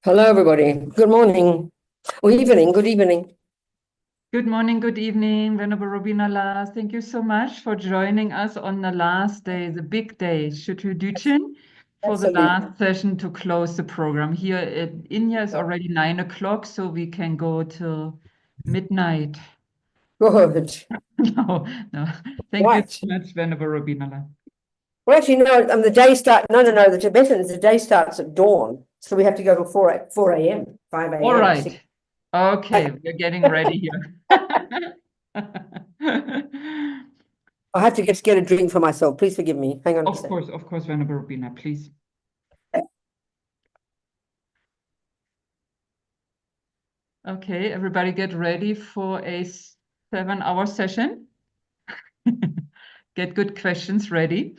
Hello, everybody. Good morning or evening. Good evening. Good morning, good evening, Venerable Robina. Thank you so much for joining us on the last day, the big day, Shutyudichin, for the Absolutely. last session to close the program. Here in India is already 9 o'clock, so we can go till midnight. Good. No, no. Thank you Right. so much, Venerable Robina. Well, actually, no, the day start. No, no, no. The Tibetans, the day starts at dawn. So we have to go till 4 a.m., 5 All a.m., 6. right. Okay, we're getting ready here. I have to just get a drink for myself. Please forgive me. Hang on a second. Of course, Venerable Robina, please. Okay, everybody get ready for a 7-hour session. Get good questions ready.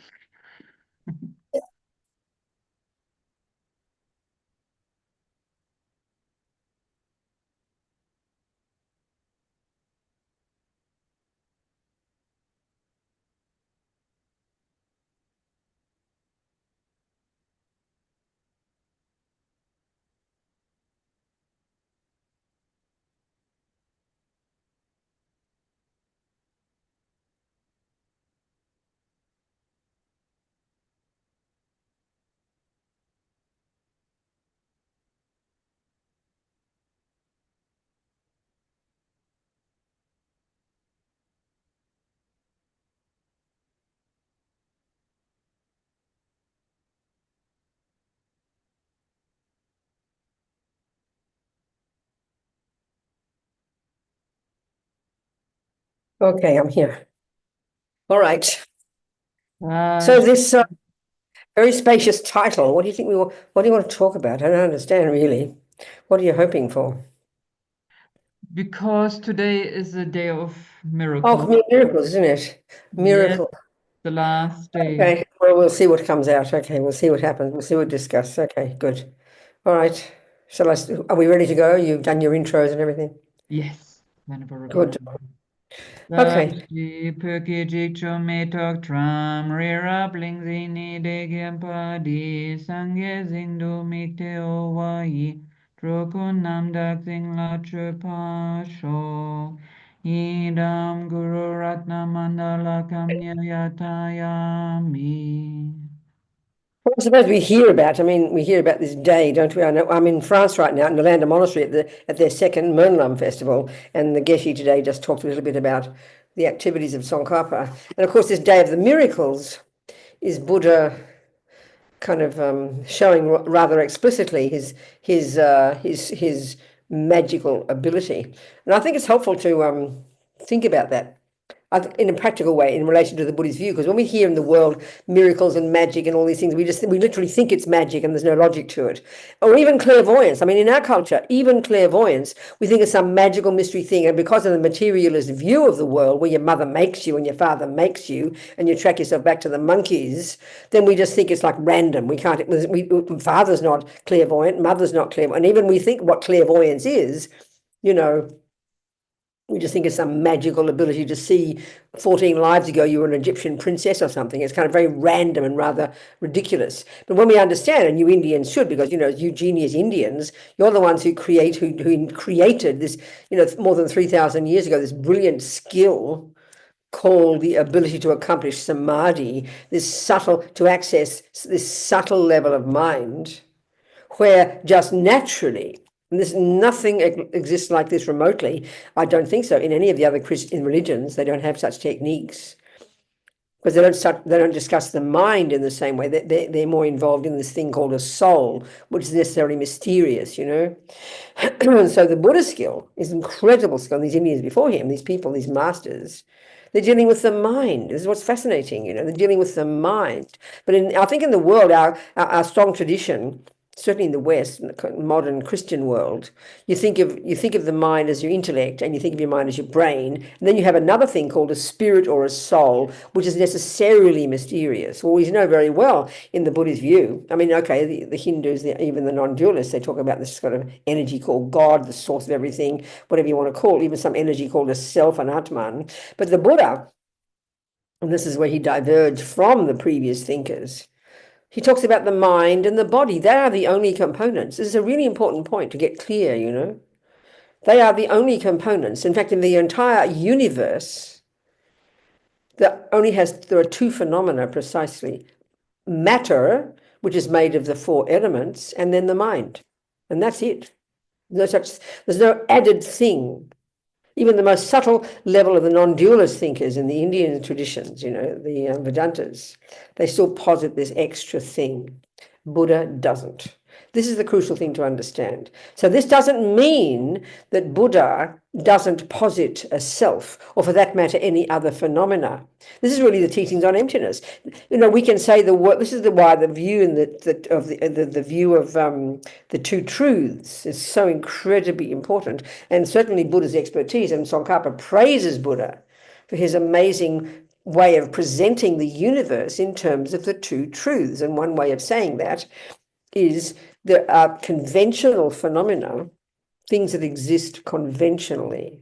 Okay, I'm here. All right. Uh, So this very spacious title. What do you think what do you want to talk about? I don't understand really. What are you hoping for? because today is a day of Oh, miracles. miracles, isn't it? Yes, Miracle. the last day. Okay, well, we'll see what comes out. Okay, we'll see what happens. We'll see what discuss. Okay, good. All right. Are we ready to go? You've done your intros and everything? Yes, Venerable Good. Robina. Okay. Dashi Pukiji Chometok Tram Rira Blingzini Degiampadi Sangye Zindu Mikteo Wai Trokun Namdak Zingla Trupasho Idam Guru Ratna Mandala Kamya Yatayami. Well, I suppose we hear about, we hear about this day, don't we? I know I'm in France right now, in the Land of Monastery at their second Mönlam festival, and the Geshe today just talked a little bit about the activities of Tsongkhapa. And of course, this Day of the Miracles is Buddha kind of showing rather explicitly his magical ability. And I think it's helpful to think about that in a practical way in relation to the Buddhist view, because when we hear in the world miracles and magic and all these things, we literally think it's magic and there's no logic to it. Or even clairvoyance. I mean, in our culture, even clairvoyance, we think it's some magical mystery thing, and because of the materialist view of the world, where your mother makes you and your father makes you, and you track yourself back to the monkeys, then we just think it's like random. We can't. Father's not clairvoyant, mother's not clairvoyant, and even we think what clairvoyance is, you know. We just think it's some magical ability to see 14 lives ago you were an Egyptian princess or something. It's kind of very random and rather ridiculous. But when we understand, and you Indians should, because you genius Indians, you're the ones who created this, more than 3,000 years ago, this brilliant skill called the ability to accomplish samadhi, to access this subtle level of mind, where just naturally, and nothing exists like this remotely. I don't think so in any of the other Christian religions. They don't have such techniques because they don't discuss the mind in the same way. They're more involved in this thing called a soul, which is necessarily mysterious, And so the Buddha skill is incredible skill. And these Indians before him, these people, these masters, they're dealing with the mind. This is what's fascinating, they're dealing with the mind. But I think in the world, our strong tradition, certainly in the West, in the modern Christian world, you think of the mind as your intellect, and you think of your mind as your brain, and then you have another thing called a spirit or a soul, which is necessarily mysterious. Well, we know very well in the Buddhist view. I mean, okay, the Hindus, even the non-dualists, they talk about this kind of energy called God, the source of everything, whatever you want to call it, even some energy called a self, an Atman. But the Buddha, and this is where he diverged from the previous thinkers, He talks about the mind and the body. They are the only components. This is a really important point to get clear, you know. They are the only components. In fact, in the entire universe, there are two phenomena precisely. Matter, which is made of the four elements, and then the mind. And that's it. There's no added thing. Even the most subtle level of the non-dualist thinkers in the Indian traditions, you know, the Vedantas, they still posit this extra thing. Buddha doesn't. This is the crucial thing to understand. So this doesn't mean that Buddha doesn't posit a self, or for that matter, any other phenomena. This is really the teachings on emptiness. You know, we can say this is why the view in the view of the two truths is so incredibly important, and certainly Buddha's expertise. And Tsongkhapa praises Buddha for his amazing way of presenting the universe in terms of the two truths. And one way of saying that is there are conventional phenomena, things that exist conventionally,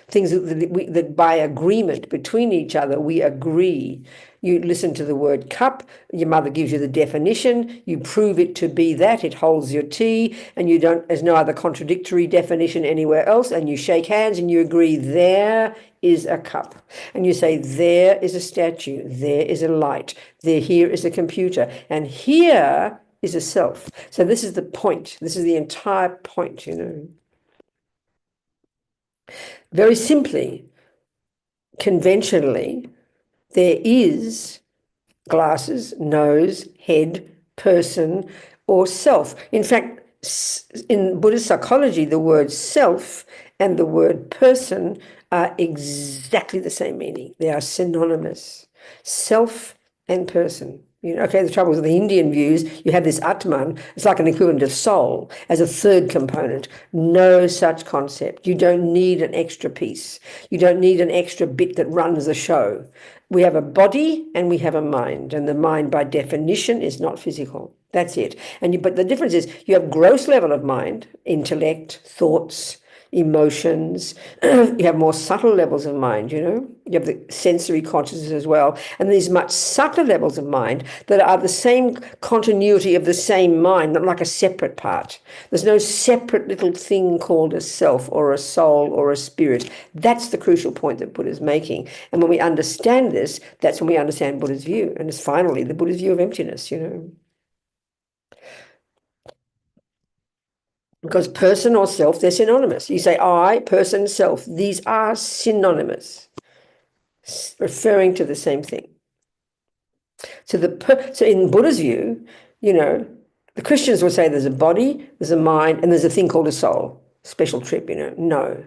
things that by agreement between each other, we agree. You listen to the word cup, your mother gives you the definition, you prove it to be that, it holds your tea, and there's no other contradictory definition anywhere else, and you shake hands and you agree there is a cup. And you say there is a statue, there is a light, here is a computer, and here is a self. So this is the point. This is the entire point, you know. Very simply, conventionally, there is glasses, nose, head, person, or self. In fact, in Buddhist psychology, the word self and the word person are exactly the same meaning. They are synonymous. Self and person. You know, okay, the trouble with the Indian views, you have this Atman, it's like an equivalent of soul as a third component. No such concept. You don't need an extra piece. You don't need an extra bit that runs the show. We have a body and we have a mind, and the mind by definition is not physical. That's it. But the difference is you have gross level of mind, intellect, thoughts, emotions. You have more subtle levels of mind, you know. You have the sensory consciousness as well. And these much subtler levels of mind that are the same continuity of the same mind, not like a separate part. There's no separate little thing called a self or a soul or a spirit. That's the crucial point that Buddha's making. And when we understand this, that's when we understand Buddha's view. And it's finally the Buddha's view of emptiness, you know. Because person or self, they're synonymous. You say I, person, self. These are synonymous, referring to the same thing. So in Buddha's view, you know, the Christians will say there's a body, there's a mind, and there's a thing called a soul. Special trip, you know. No.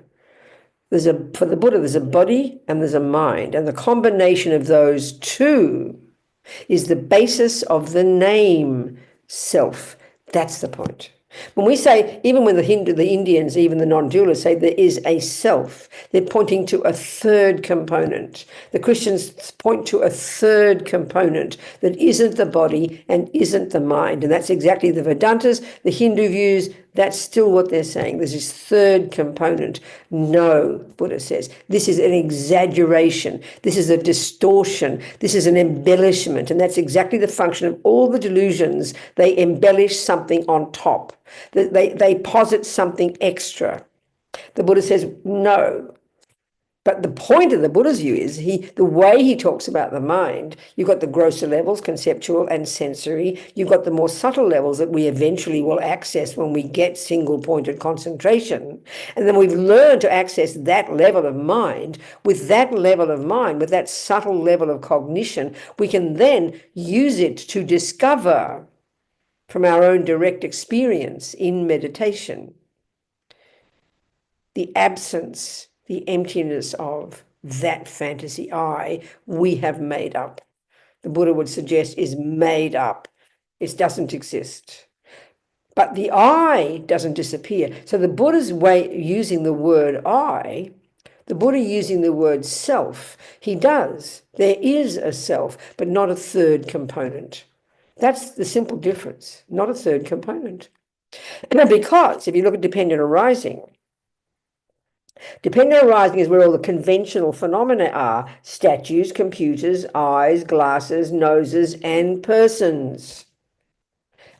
For the Buddha, there's a body and there's a mind. And the combination of those two is the basis of the name self. That's the point. When we say, even when the Indians, even the non-dualists say there is a self, they're pointing to a third component. The Christians point to a third component that isn't the body and isn't the mind. And that's exactly the Vedantas, the Hindu views. That's still what they're saying. There's this third component. No, Buddha says, this is an exaggeration. This is a distortion. This is an embellishment. And that's exactly the function of all the delusions. They embellish something on top. They posit something extra. The Buddha says, no. But the point of the Buddha's view is the way he talks about the mind, you've got the grosser levels, conceptual and sensory. You've got the more subtle levels that we eventually will access when we get single-pointed concentration. And then we've learned to access that level of mind. With that level of mind, with that subtle level of cognition, we can then use it to discover from our own direct experience in meditation the absence, the emptiness of that fantasy I we have made up. The Buddha would suggest is made up. It doesn't exist. But the I doesn't disappear. So the Buddha's way using the word I, the Buddha using the word self, he does. There is a self, but not a third component. That's the simple difference, not a third component. Because if you look at dependent arising is where all the conventional phenomena are: statues, computers, eyes, glasses, noses, and persons.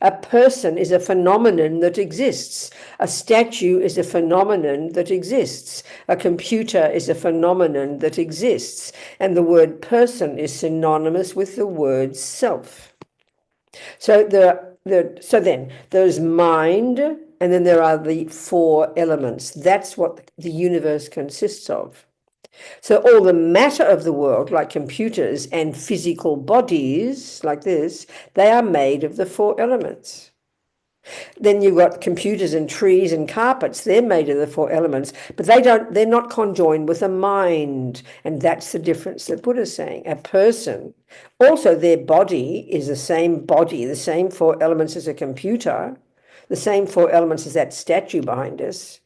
A person is a phenomenon that exists. A statue is a phenomenon that exists. A computer is a phenomenon that exists. And the word person is synonymous with the word self. So then there's mind, and then there are the four elements. That's what the universe consists of. So all the matter of the world, like computers and physical bodies like this, they are made of the four elements. Then you've got computers and trees and carpets, they're made of the four elements, but they're not conjoined with a mind. And that's the difference that Buddha's saying. A person, also their body is the same body, the same four elements as a computer, the same four elements as that statue behind us,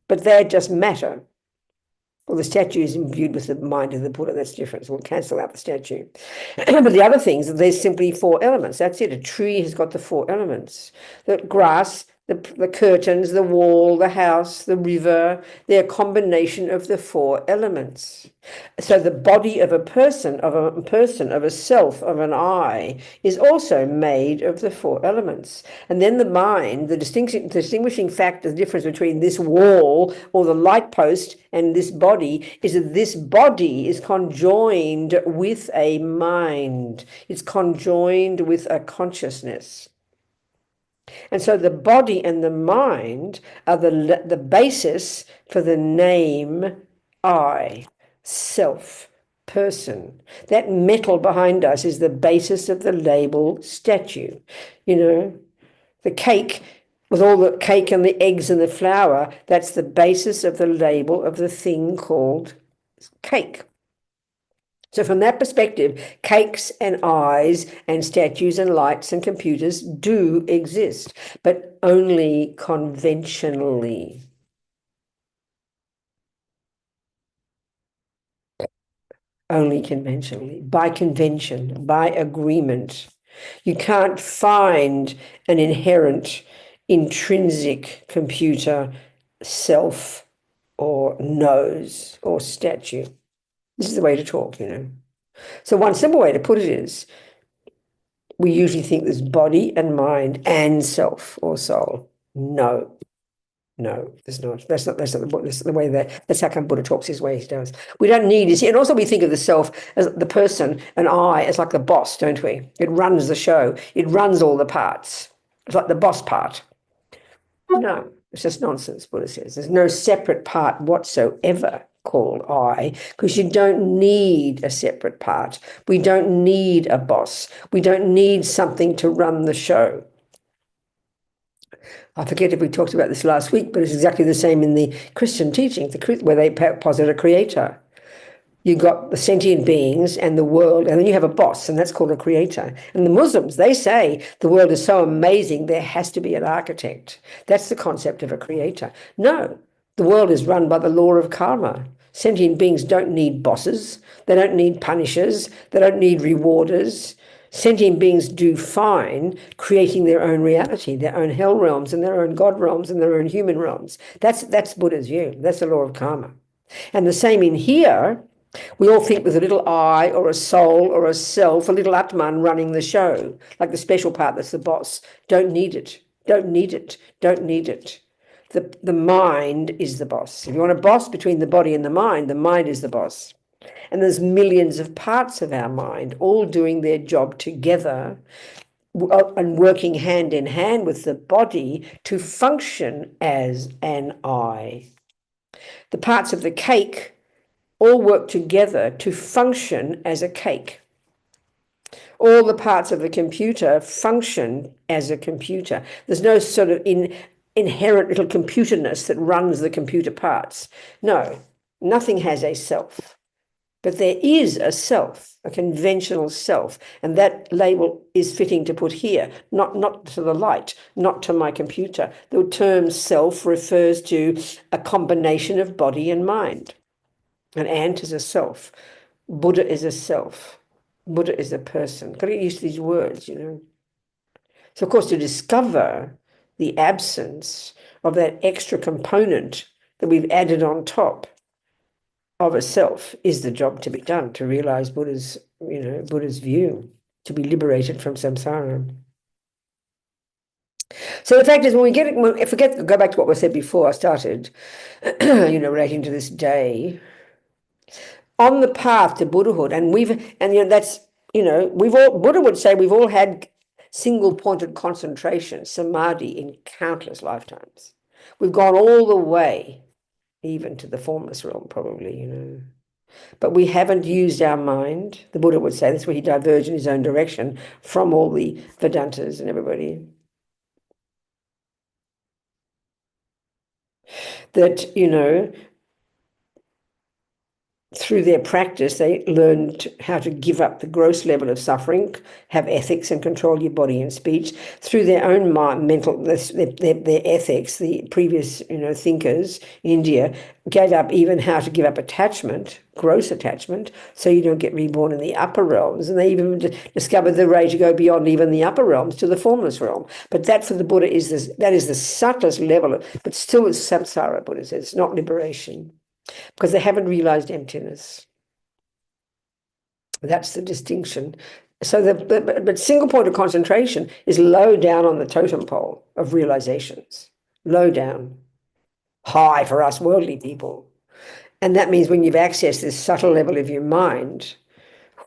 but they're just matter. Well, the statue is imbued with the mind of the Buddha. That's different. So we'll cancel out the statue. But the other things, there's simply four elements. That's it. A tree has got the four elements. The grass, the curtains, the wall, the house, the river, they're a combination of the four elements. So the body of a person, of a self, of an I, is also made of the four elements. And then the mind, the distinguishing factor, the difference between this wall or the light post and this body, is that this body is conjoined with a mind. It's conjoined with a consciousness. And so the body and the mind are the basis for the name I, self, person. That metal behind us is the basis of the label statue. You know, the cake, with all the cake and the eggs and the flour, that's the basis of the label of the thing called cake. So from that perspective, cakes and eyes and statues and lights and computers do exist, but only conventionally. Only conventionally, by convention, by agreement. You can't find an inherent, intrinsic computer, self, or nose, or statue. This is the way to talk, you know. So one simple way to put it is, we usually think there's body and mind and self or soul. No, there's not. That's not the way that's how come Buddha talks his way he does. We don't need this. And also we think of the self as the person and I as like the boss, don't we? It runs the show. It runs all the parts. It's like the boss part. No, it's just nonsense, Buddha says. There's no separate part whatsoever called I, because you don't need a separate part. We don't need a boss. We don't need something to run the show. I forget if we talked about this last week, but it's exactly the same in the Christian teaching, where they posit a creator. You've got the sentient beings and the world, and then you have a boss, and that's called a creator. And the Muslims, they say the world is so amazing, there has to be an architect. That's the concept of a creator. No, the world is run by the law of karma. Sentient beings don't need bosses. They don't need punishers. They don't need rewarders. Sentient beings do fine creating their own reality, their own hell realms and their own God realms and their own human realms. That's Buddha's view. That's the law of karma. And the same in here. We all think with a little I or a soul or a self, a little Atman running the show, like the special part that's the boss. Don't need it. Don't need it. Don't need it. The mind is the boss. If you want a boss between the body and the mind is the boss. And there's millions of parts of our mind all doing their job together and working hand in hand with the body to function as an I. The parts of the cake all work together to function as a cake. All the parts of the computer function as a computer. There's no sort of inherent little computerness that runs the computer parts. No, nothing has a self. But there is a self, a conventional self, and that label is fitting to put here, not to the light, not to my computer. The term self refers to a combination of body and mind. An ant is a self. Buddha is a self. Buddha is a person. Got to get used to these words, you know. So, of course, to discover the absence of that extra component that we've added on top of a self is the job to be done, to realize Buddha's view, to be liberated from samsara. So the fact is, when we get it, go back to what was said before I started, relating to this day, on the path to Buddhahood, Buddha would say we've all had single pointed concentration, samadhi, in countless lifetimes. We've gone all the way, even to the formless realm, probably. But we haven't used our mind. The Buddha would say that's where he diverged in his own direction from all the Vedantas and everybody. That, through their practice, they learned how to give up the gross level of suffering, have ethics and control your body and speech. Through their own their ethics, the previous, thinkers in India gave up even how to give up attachment, gross attachment, so you don't get reborn in the upper realms. And they even discovered the way to go beyond even the upper realms to the formless realm. But that for the Buddha that is the subtlest level, but still it's samsara, Buddha says, it's not liberation. Because they haven't realized emptiness. That's the distinction. So but single point of concentration is low down on the totem pole of realizations. Low down. High for us worldly people. And that means when you've accessed this subtle level of your mind,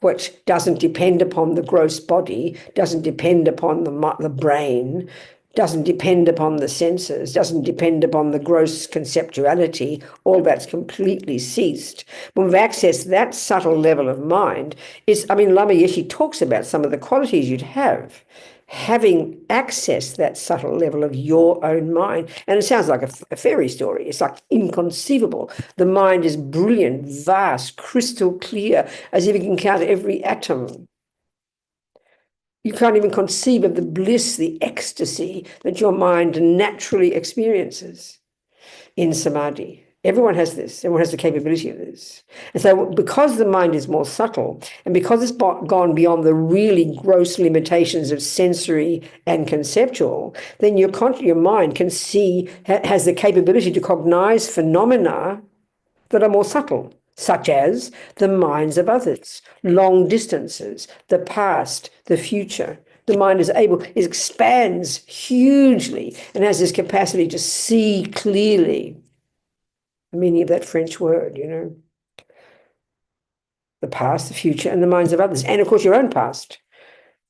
which doesn't depend upon the gross body, doesn't depend upon the brain, doesn't depend upon the senses, doesn't depend upon the gross conceptuality, all that's completely ceased. When we've accessed that subtle level of mind, Lama Yeshe talks about some of the qualities you'd have having accessed that subtle level of your own mind. And it sounds like a fairy story. It's like inconceivable. The mind is brilliant, vast, crystal clear, as if you can count every atom. You can't even conceive of the bliss, the ecstasy that your mind naturally experiences in samadhi. Everyone has this. Everyone has the capability of this. And so because the mind is more subtle and because it's gone beyond the really gross limitations of sensory and conceptual, then your mind can has the capability to cognize phenomena that are more subtle, such as the minds of others, long distances, the past, the future. The mind it expands hugely and has this capacity to see clearly the meaning of that French word, the past, the future, and the minds of others, and of course your own past.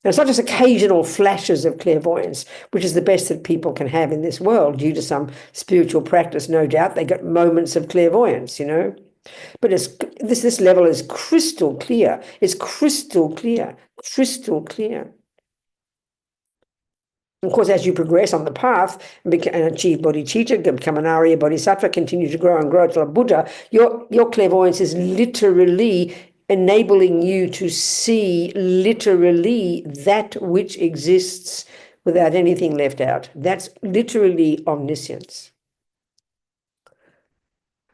And it's not just occasional flashes of clairvoyance, which is the best that people can have in this world due to some spiritual practice, no doubt. They got moments of clairvoyance, But this level is crystal clear. It's crystal clear, crystal clear. Of course, as you progress on the path and achieve bodhicitta, become an Arya bodhisattva, continue to grow and grow to a Buddha, your clairvoyance is literally enabling you to see literally that which exists without anything left out. That's literally omniscience.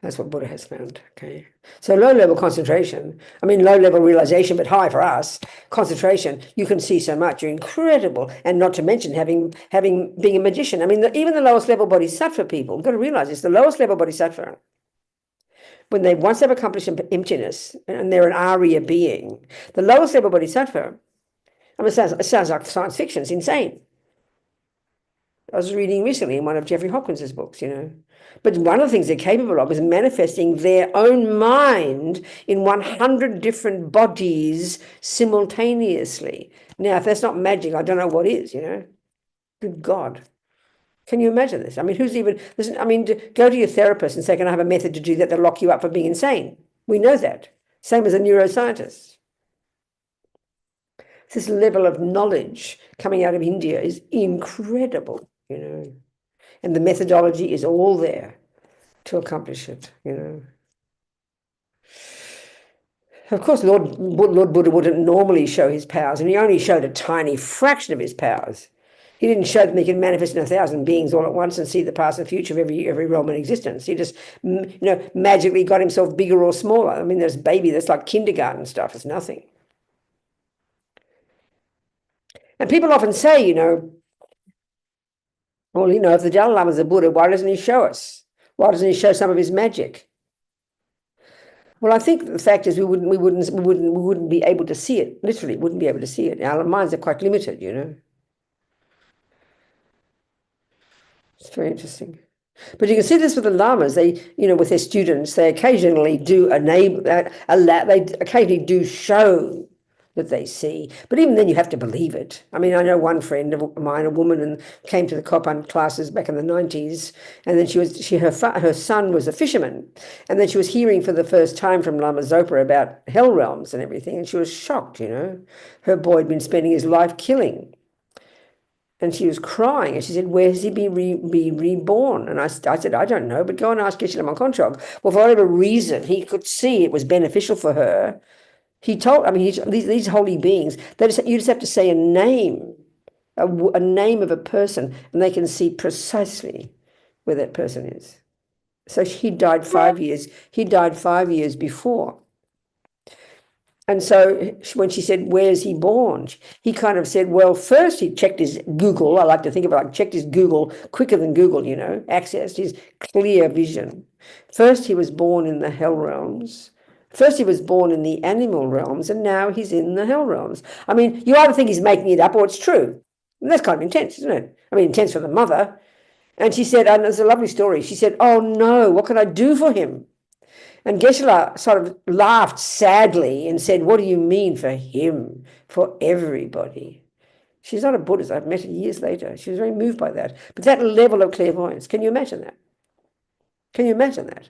That's what Buddha has found, okay? So low-level concentration, low-level realization, but high for us, concentration, you can see so much, you're incredible, and not to mention being a magician. Even the lowest level bodhisattva people, you've got to realize this, the lowest level bodhisattva, once they've accomplished emptiness, and they're an Arya being, the lowest level bodhisattva, it sounds like science fiction, it's insane. I was reading recently in one of Jeffrey Hopkins's books, But one of the things they're capable of is manifesting their own mind in 100 different bodies simultaneously. Now, if that's not magic, I don't know what is, Good God. Can you imagine this? Go to your therapist and say, can I have a method to do that? They'll lock you up for being insane. We know that. Same as a neuroscientist. This level of knowledge coming out of India is incredible, And the methodology is all there to accomplish it, Of course, Lord Buddha wouldn't normally show his powers, and he only showed a tiny fraction of his powers. He didn't show that he can manifest in 1,000 beings all at once and see the past and future of every realm in existence. He just, magically got himself bigger or smaller. There's baby that's like kindergarten stuff. It's nothing. And people often say, well, if the Dalai Lama is a Buddha, why doesn't he show us? Why doesn't he show some of his magic? Well, I think the fact is we wouldn't be able to see it. Literally, wouldn't be able to see it. Our minds are quite limited, It's very interesting. But you can see this with the lamas. They, with their students, they occasionally do they occasionally do show that they see. But even then, you have to believe it. I mean, I know one friend of mine, a woman, and came to the Copan classes back in the 90s, and then her son was a fisherman, and then she was hearing for the first time from Lama Zopa about hell realms and everything, and she was shocked. Her boy had been spending his life killing. And she was crying, and she said, "Where has he be reborn?" And I said, "I don't know, but go and ask Geshe-la Monkonchog." Well, for whatever reason, he could see it was beneficial for her. He told, I mean, these holy beings, you just have to say a name, a name of a person, and they can see precisely where that person is. So he died 5 years. He died 5 years before. And so when she said, "Where's he born?" he kind of said, well, first he checked his Google. I like to think of it like checked his Google quicker than Google, accessed his clear vision. First he was born in the hell realms. First he was born in the animal realms, and now he's in the hell realms. I mean, you either think he's making it up or it's true. And that's kind of intense, isn't it? I mean, intense for the mother. And she said, and it's a lovely story. She said, "Oh no, what can I do for him?" And Geshe-la sort of laughed sadly and said, "What do you mean for him? For everybody?" She's not a Buddhist. I've met her years later. She was very moved by that. But that level of clairvoyance, can you imagine that? Can you imagine that?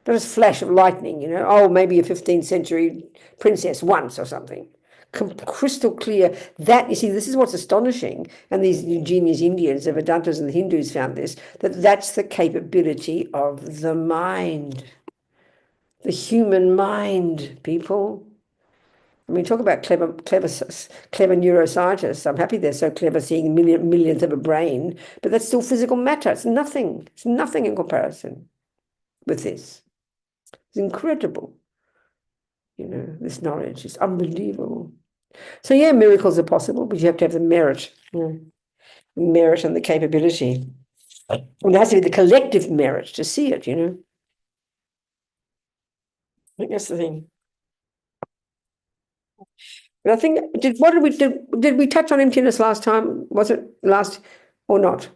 Not a flash of lightning, oh, maybe a 15th century princess once or something. Crystal clear. That, you see, this is what's astonishing. And these ingenious Indians, the Vedantas and the Hindus found this, that's the capability of the mind. The human mind, people. I mean, talk about clever neuroscientists. I'm happy they're so clever, seeing millionth of a brain, but that's still physical matter. It's nothing. It's nothing in comparison with this. It's incredible. This knowledge is unbelievable. So yeah, miracles are possible, but you have to have the merit, merit and the capability. And it has to be the collective merit to see it, I think that's the thing. But I think did we touch on emptiness last time? Was it last or not?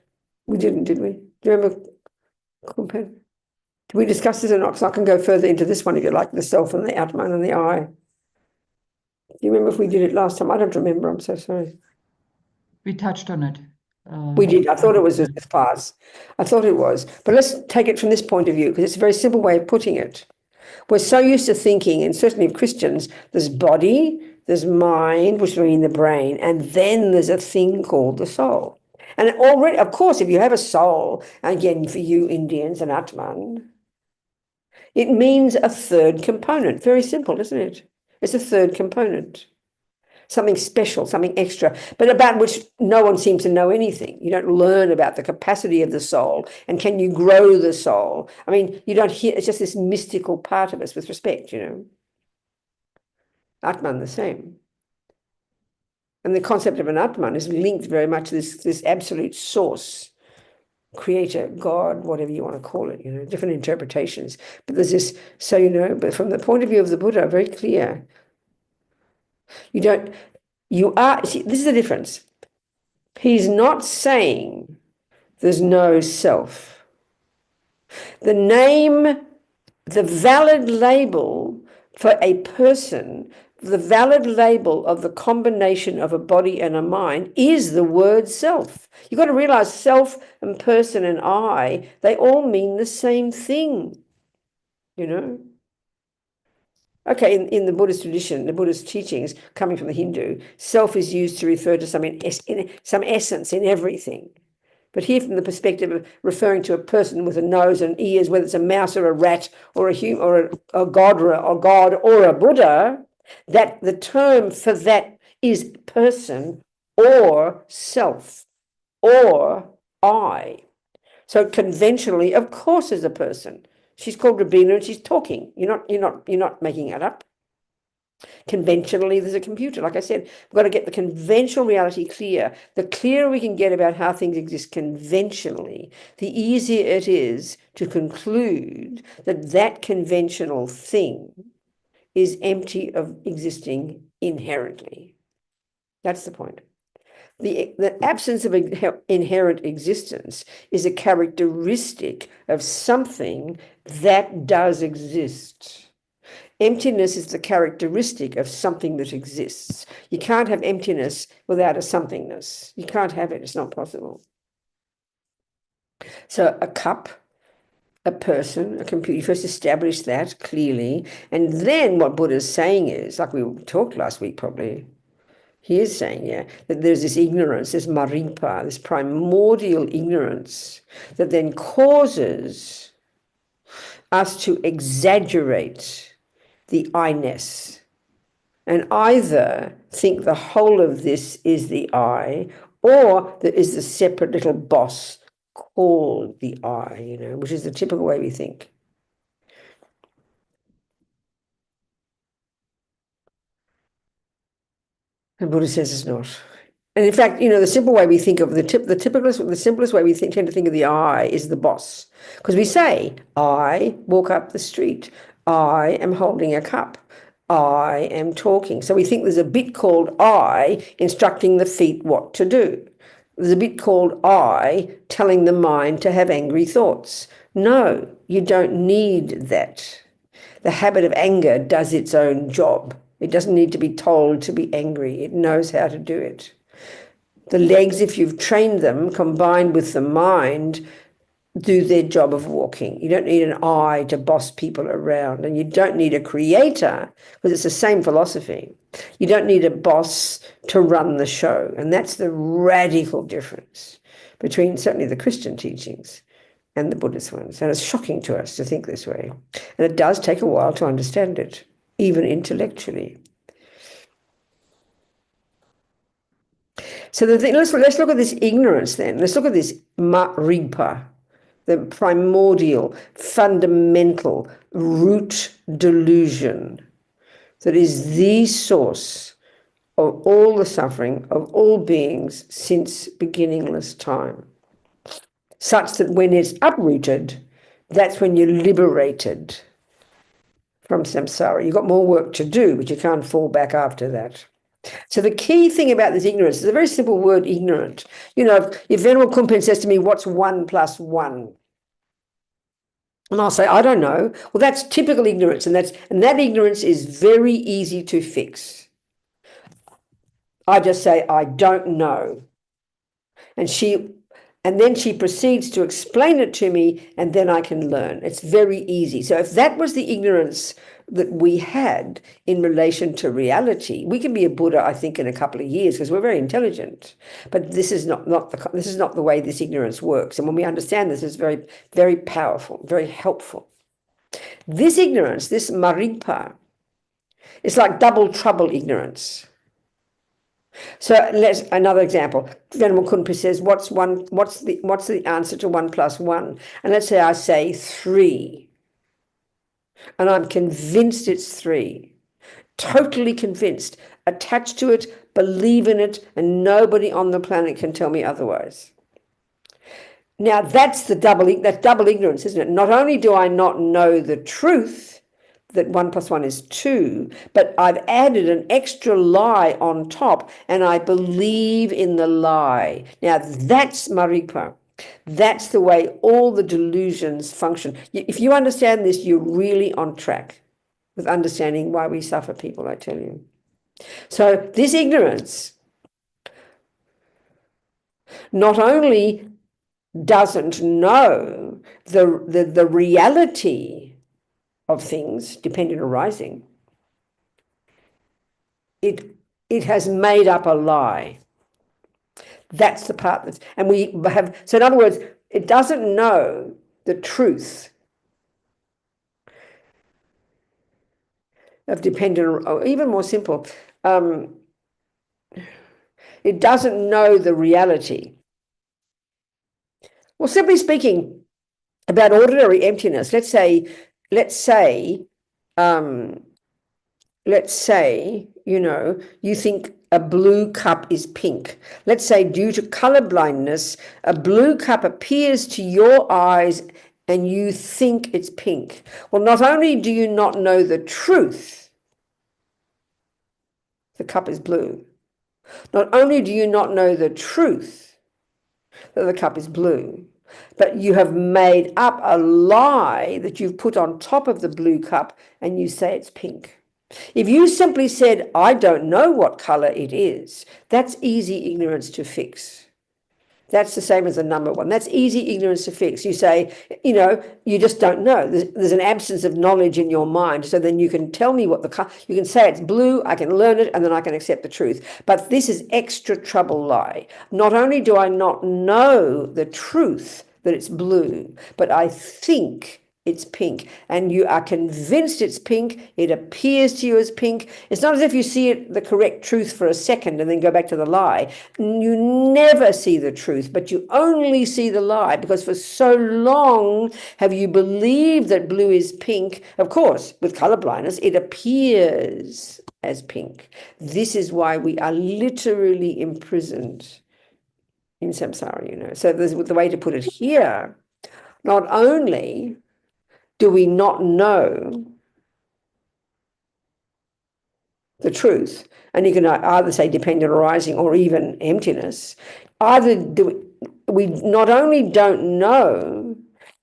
We didn't, did we? Do you remember? Did we discuss this or not? Because I can go further into this one if you like, the self and the Atman and the I. Do you remember if we did it last time? I don't remember. I'm so sorry. We touched on it. We did. I thought it was this class. I thought it was. But let's take it from this point of view, because it's a very simple way of putting it. We're so used to thinking, and certainly of Christians, there's body, there's mind, which means the brain, and then there's a thing called the soul. And already, of course, if you have a soul, again, for you Indians, an Atman, it means a third component. Very simple, isn't it? It's a third component. Something special, something extra, but about which no one seems to know anything. You don't learn about the capacity of the soul and can you grow the soul. I mean, you don't hear, it's just this mystical part of us with respect, Atman the same. And the concept of an Atman is linked very much to this absolute source, creator, God, whatever you want to call it, different interpretations. But there's this, so, but from the point of view of the Buddha, very clear. See, this is the difference. He's not saying there's no self. The name, the valid label for a person, the valid label of the combination of a body and a mind is the word self. You've got to realize self and person and I, they all mean the same thing, Okay, in the Buddhist tradition, the Buddhist teachings coming from the Hindu, self is used to refer to some essence in everything. But here, from the perspective of referring to a person with a nose and ears, whether it's a mouse or a rat or a human or a god or a Buddha, that the term for that is person or self or I. So conventionally, of course, is a person. She's called Robina and she's talking. You're not making it up. Conventionally, there's a computer. Like I said, we've got to get the conventional reality clear. The clearer we can get about how things exist conventionally, the easier it is to conclude that that conventional thing is empty of existing inherently. That's the point. The absence of inherent existence is a characteristic of something that does exist. Emptiness is the characteristic of something that exists. You can't have emptiness without a somethingness. You can't have it. It's not possible. So a cup, a person, a computer, you first establish that clearly. And then what Buddha's saying is, like we talked last week probably, he is saying, yeah, that there's this ignorance, this maripa, this primordial ignorance that then causes us to exaggerate the I-ness and either think the whole of this is the I, or there is the separate little boss called the I, which is the typical way we think. The Buddha says it's not. And in fact, the simple way we think of the simplest way we tend to think of the I is the boss. Because we say, I walk up the street. I am holding a cup. I am talking. So we think there's a bit called I instructing the feet what to do. There's a bit called I telling the mind to have angry thoughts. No, you don't need that. The habit of anger does its own job. It doesn't need to be told to be angry. It knows how to do it. The legs, if you've trained them, combined with the mind, do their job of walking. You don't need an I to boss people around, and you don't need a creator, because it's the same philosophy. You don't need a boss to run the show, and that's the radical difference between certainly the Christian teachings and the Buddhist ones. And it's shocking to us to think this way. And it does take a while to understand it, even intellectually. So let's look at this ignorance then. Let's look at this maripa, the primordial, fundamental root delusion that is the source of all the suffering of all beings since beginningless time. Such that when it's uprooted, that's when you're liberated from samsara. You've got more work to do, but you can't fall back after that. So the key thing about this ignorance is a very simple word, ignorant. If Venerable Courtin says to me, what's 1 + 1? And I'll say, I don't know. Well, that's typical ignorance, and that ignorance is very easy to fix. I just say, I don't know. And then she proceeds to explain it to me, and then I can learn. It's very easy. So if that was the ignorance that we had in relation to reality, we can be a Buddha, I think, in a couple of years because we're very intelligent. But this is not the way this ignorance works. And when we understand this, it's very, very powerful, very helpful. This ignorance, this maripa, is like double trouble ignorance. So let's another example. Venerable Courtin says, what's the answer to 1 + 1? And let's say I say 3. And I'm convinced it's 3. Totally convinced, attached to it, believe in it, and nobody on the planet can tell me otherwise. Now that's double ignorance, isn't it? Not only do I not know the truth, that 1 + 1 is 2, but I've added an extra lie on top, and I believe in the lie. Now that's maripa. That's the way all the delusions function. If you understand this, you're really on track with understanding why we suffer, people, I tell you. So this ignorance not only doesn't know the reality of things, dependent arising, it has made up a lie. That's the part that's, and we have, so in other words, it doesn't know the truth of dependent, or even more simple, it doesn't know the reality. Well, simply speaking, about ordinary emptiness, let's say, you think a blue cup is pink. Let's say due to color blindness, a blue cup appears to your eyes and you think it's pink. Well, not only do you not know the truth, the cup is blue, Not only do you not know the truth that the cup is blue, but you have made up a lie that you've put on top of the blue cup and you say it's pink. If you simply said, I don't know what color it is, that's easy ignorance to fix. That's the same as the number one. That's easy ignorance to fix. You say, you just don't know. There's an absence of knowledge in your mind. So then you can tell me what you can say it's blue, I can learn it, and then I can accept the truth. But this is extra trouble lie. Not only do I not know the truth that it's blue, but I think it's pink, and you are convinced it's pink. It appears to you as pink. It's not as if you see it, the correct truth for a second and then go back to the lie. You never see the truth, but you only see the lie, because for so long have you believed that blue is pink. Of course, with color blindness, it appears as pink. This is why we are literally imprisoned in samsara, So there's the way to put it here. Not only do we not know the truth, and you can either say dependent arising or even emptiness, either do we not only don't know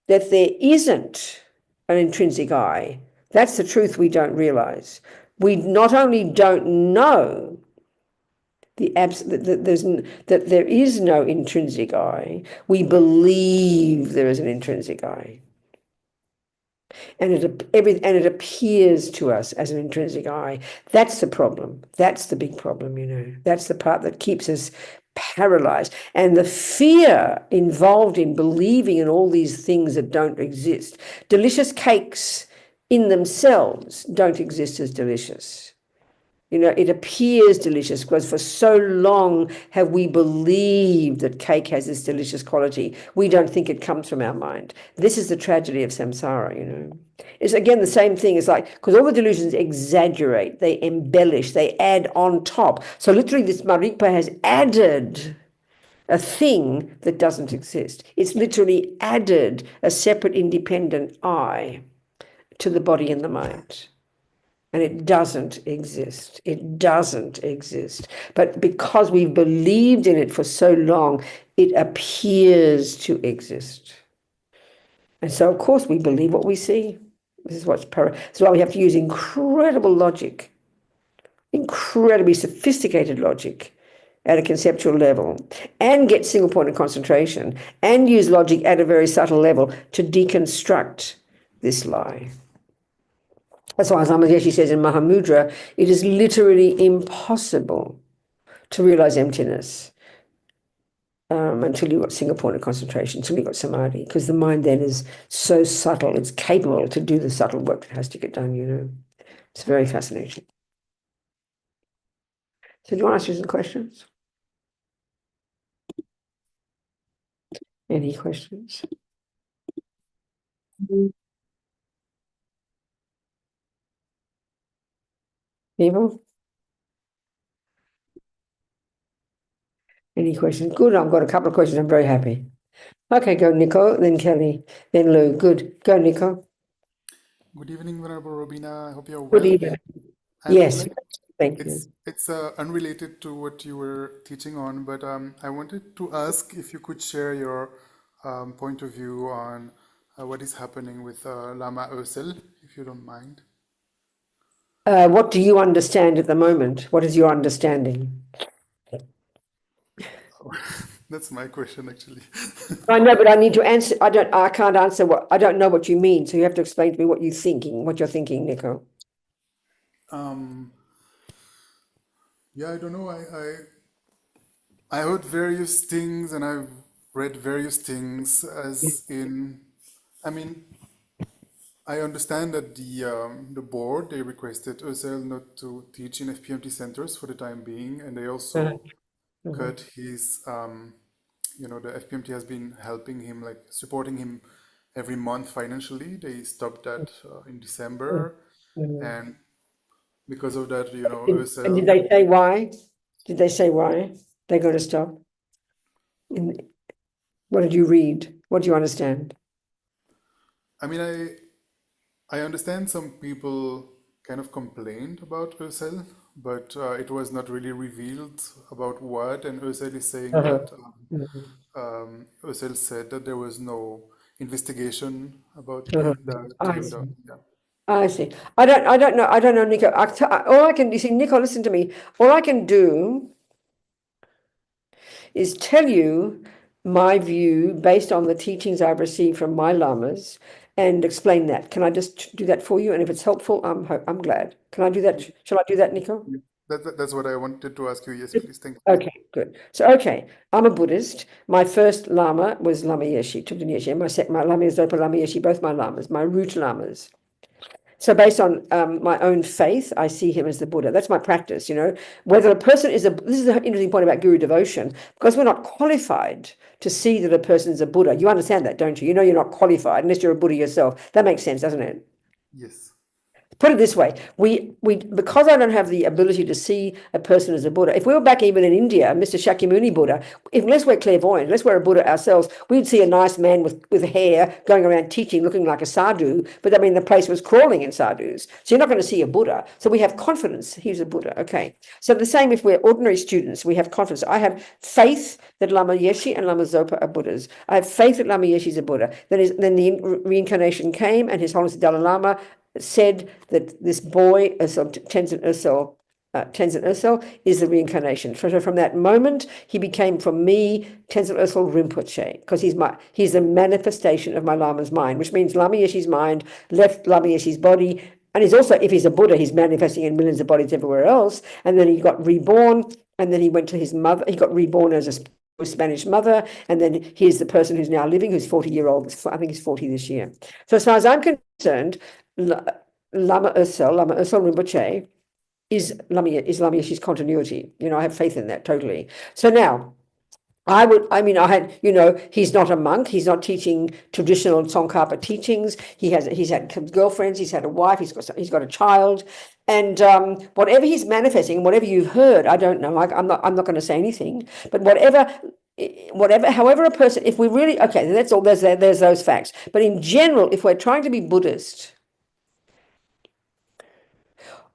that there isn't an intrinsic I, that's the truth we don't realize. We not only don't know that there is no intrinsic I, we believe there is an intrinsic I. And it appears to us as an intrinsic I. That's the problem. That's the big problem, That's the part that keeps us paralyzed. And the fear involved in believing in all these things that don't exist. Delicious cakes in themselves don't exist as delicious. It appears delicious because for so long have we believed that cake has this delicious quality. We don't think it comes from our mind. This is the tragedy of samsara, It's again the same thing. It's like, because all the delusions exaggerate, they embellish, they add on top. So literally this Marikpa has added a thing that doesn't exist. It's literally added a separate independent I to the body and the mind. And it doesn't exist. It doesn't exist. But because we've believed in it for so long, it appears to exist. And so, of course, we believe what we see. This is why we have to use incredible logic, incredibly sophisticated logic at a conceptual level, and get single point of concentration, and use logic at a very subtle level to deconstruct this lie. That's why Lama says in Mahamudra, it is literally impossible to realize emptiness until you've got single point of concentration, until you've got samadhi, because the mind then is so subtle, it's capable to do the subtle work that has to get done, It's very fascinating. So do you want to ask you some questions? Any questions? People? Any questions? Good, I've got a couple of questions. I'm very happy. Okay, go Nico, then Kelly, then Lou. Good. Go, Nico. Good evening, Venerable Robina. I hope you're Good well. evening. And Yes, thank you. it's unrelated to what you were teaching on, but I wanted to ask if you could share your point of view on what is happening with Lama Ösel, if you don't mind. What do you understand at the moment? What is your understanding? That's my question, actually. I know, but I need to answer. I can't answer I don't know what you mean. So you have to explain to me what you're thinking, Nico. Yeah, I don't know. I heard various things and I've read various things as in, I mean, I understand that the board, they requested Özel not to teach in FPMT centers for the time being, and they also cut his, the FPMT has been helping him, like supporting him every month financially. They stopped that in December, and because of that, And Özel. did they say why? Did they say why they're going to stop? What did you read? What do you understand? I mean, I understand some people kind of complained about Özel but it was not really revealed about what. And Özel is saying Uh-huh. that Mhm. Özel said that there was no investigation about Uh-huh. that I being see. done. Yeah. I see. I don't know, Nico. All I can, you see, Nico, listen to me. All I can do is tell you my view based on the teachings I've received from my lamas and explain that. Can I just do that for you? And if it's helpful, I'm glad. Can I do that? Shall I do that, Nico? Yeah. That's what I wanted to ask you. Yes, please. Thank you. Okay, good. So, okay, I'm a Buddhist. My first Lama was Lama Yeshe, Tubden Yeshe, and my Lama is Zopa Lama Yeshe, both my Lamas, my root Lamas. So based on my own faith, I see him as the Buddha. That's my practice, you know. Whether a person is this is the interesting point about Guru devotion, because we're not qualified to see that a person is a Buddha. You understand that, don't you? You know you're not qualified unless you're a Buddha yourself. That makes sense, doesn't it? Yes. Put it this way, we because I don't have the ability to see a person as a Buddha. If we were back even in India, Mr. Shakyamuni Buddha, unless we're clairvoyant, unless we're a Buddha ourselves, we'd see a nice man with hair going around teaching, looking like a sadhu. But I mean, the place was crawling in sadhus, so you're not going to see a Buddha. So we have confidence he's a Buddha. Okay. So the same if we're ordinary students, we have confidence. I have faith that Lama Yeshe and Lama Zopa are Buddhas. I have faith that Lama Yeshe is a Buddha. Then the reincarnation came, and His Holiness the Dalai Lama said that this boy, Tenzin Erso, is the reincarnation. So from that moment, he became, for me, Tenzin Erso Rinpoche, because he's a manifestation of my Lama's mind, which means Lama Yeshe's mind left Lama Yeshe's body. And he's also, if he's a Buddha, he's manifesting in millions of bodies everywhere else. And then he got reborn, and then he went to his mother. He got reborn as a Spanish mother, and then he's the person who's now living, who's 40-year-old. I think he's 40 this year. So as far as I'm concerned, Lama Ursel Rinpoche is Lama Yeshe's continuity. You know, I have faith in that totally. So now, he's not a monk. He's not teaching traditional Tsongkhapa teachings. He's had girlfriends. He's had a wife. He's got a child, and whatever he's manifesting, whatever you've heard, I don't know. I'm not going to say anything. But however a person, if we really okay, that's all. There's those facts. But in general, if we're trying to be Buddhist,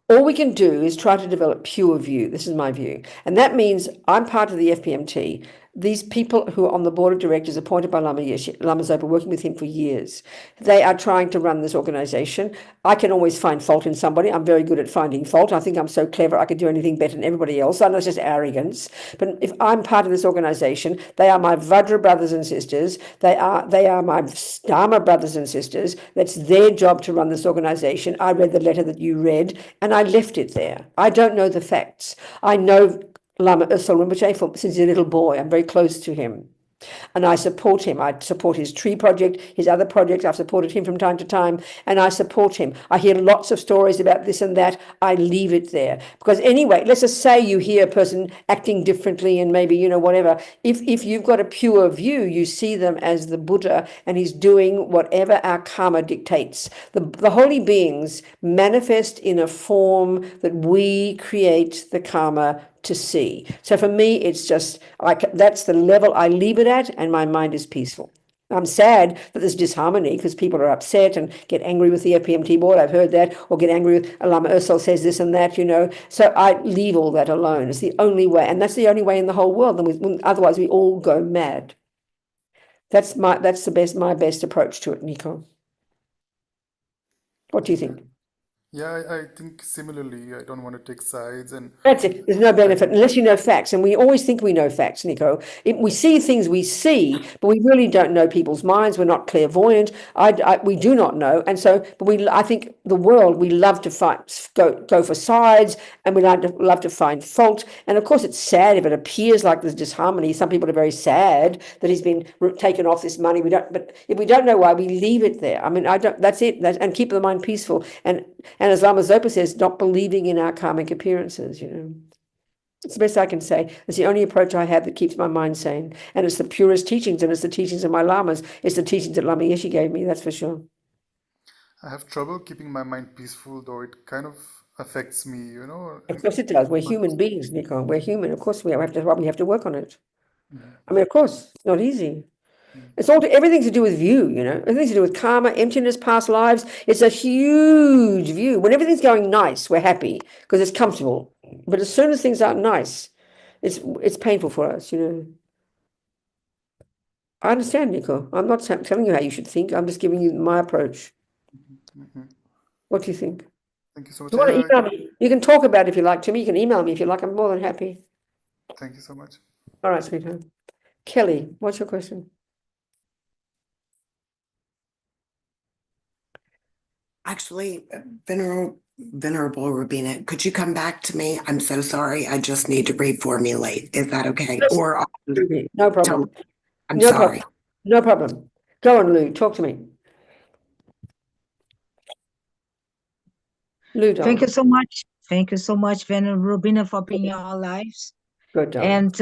all we can do is try to develop pure view. This is my view. And that means I'm part of the FPMT. These people who are on the board of directors appointed by Lama Yeshe, Lama Zopa, working with him for years, they are trying to run this organization. I can always find fault in somebody. I'm very good at finding fault. I think I'm so clever I could do anything better than everybody else. I know it's just arrogance. But if I'm part of this organization, they are my Vajra brothers and sisters. They are my Dharma brothers and sisters. That's their job to run this organization. I read the letter that you read, and I left it there. I don't know the facts. I know Lama Ursel Rinpoche since he's a little boy. I'm very close to him. And I support him. I support his tree project, his other projects. I've supported him from time to time, and I support him. I hear lots of stories about this and that. I leave it there. Because anyway, let's just say you hear a person acting differently and maybe, whatever. If you've got a pure view, you see them as the Buddha, and he's doing whatever our karma dictates. The holy beings manifest in a form that we create the karma to see. So for me, it's just that's the level I leave it at, and my mind is peaceful. I'm sad that there's disharmony because people are upset and get angry with the FPMT board. I've heard that, or get angry with Lama Ursel says this and that, So I leave all that alone. It's the only way, and that's the only way in the whole world. Otherwise, we all go mad. That's my best approach to it, Nico. What do you think? Yeah, I think similarly. I don't want to take sides, and That's it. There's no benefit unless you know facts. And we always think we know facts, Nico. We see things we see, but we really don't know people's minds. We're not clairvoyant. We do not know. And so, I think the world, we love to go for sides, and we love to find fault. And of course, it's sad if it appears like there's disharmony. Some people are very sad that he's been taken off this money. But if we don't know why, we leave it there. I mean, that's it. And keep the mind peaceful. And as Lama Zopa says, not believing in our karmic appearances, It's the best I can say. It's the only approach I have that keeps my mind sane. And it's the purest teachings, and it's the teachings of my lamas. It's the teachings that Lama Yeshe gave me, that's for sure. I have trouble keeping my mind peaceful, though it kind of affects me, Of course it does. We're human beings, Nico. We're human. Of course we have to work on it. I mean, of course, it's not easy. It's everything to do with view, everything to do with karma, emptiness, past lives. It's a huge view. When everything's going nice, we're happy because it's comfortable. But as soon as things aren't nice, it's painful for us, you know. I understand, Nico. I'm not telling you how you should think. I'm just giving you my approach. What do you think? Thank you so much. You want to Yeah, email me? You can talk about it if you like to me. You can email me if you like. I'm more than happy. thank you so much. All right, sweetheart. Kelly, what's your question? Actually, Venerable Robina, could you come back to me? I'm so sorry. I just need to reformulate. Is that okay? Or No problem. I'm No sorry. problem. No problem. Go on, Lou. Talk to me. Lou, darling. Thank you so much. Thank you so much, Venerable Robina, for being in our lives. Good, darling. And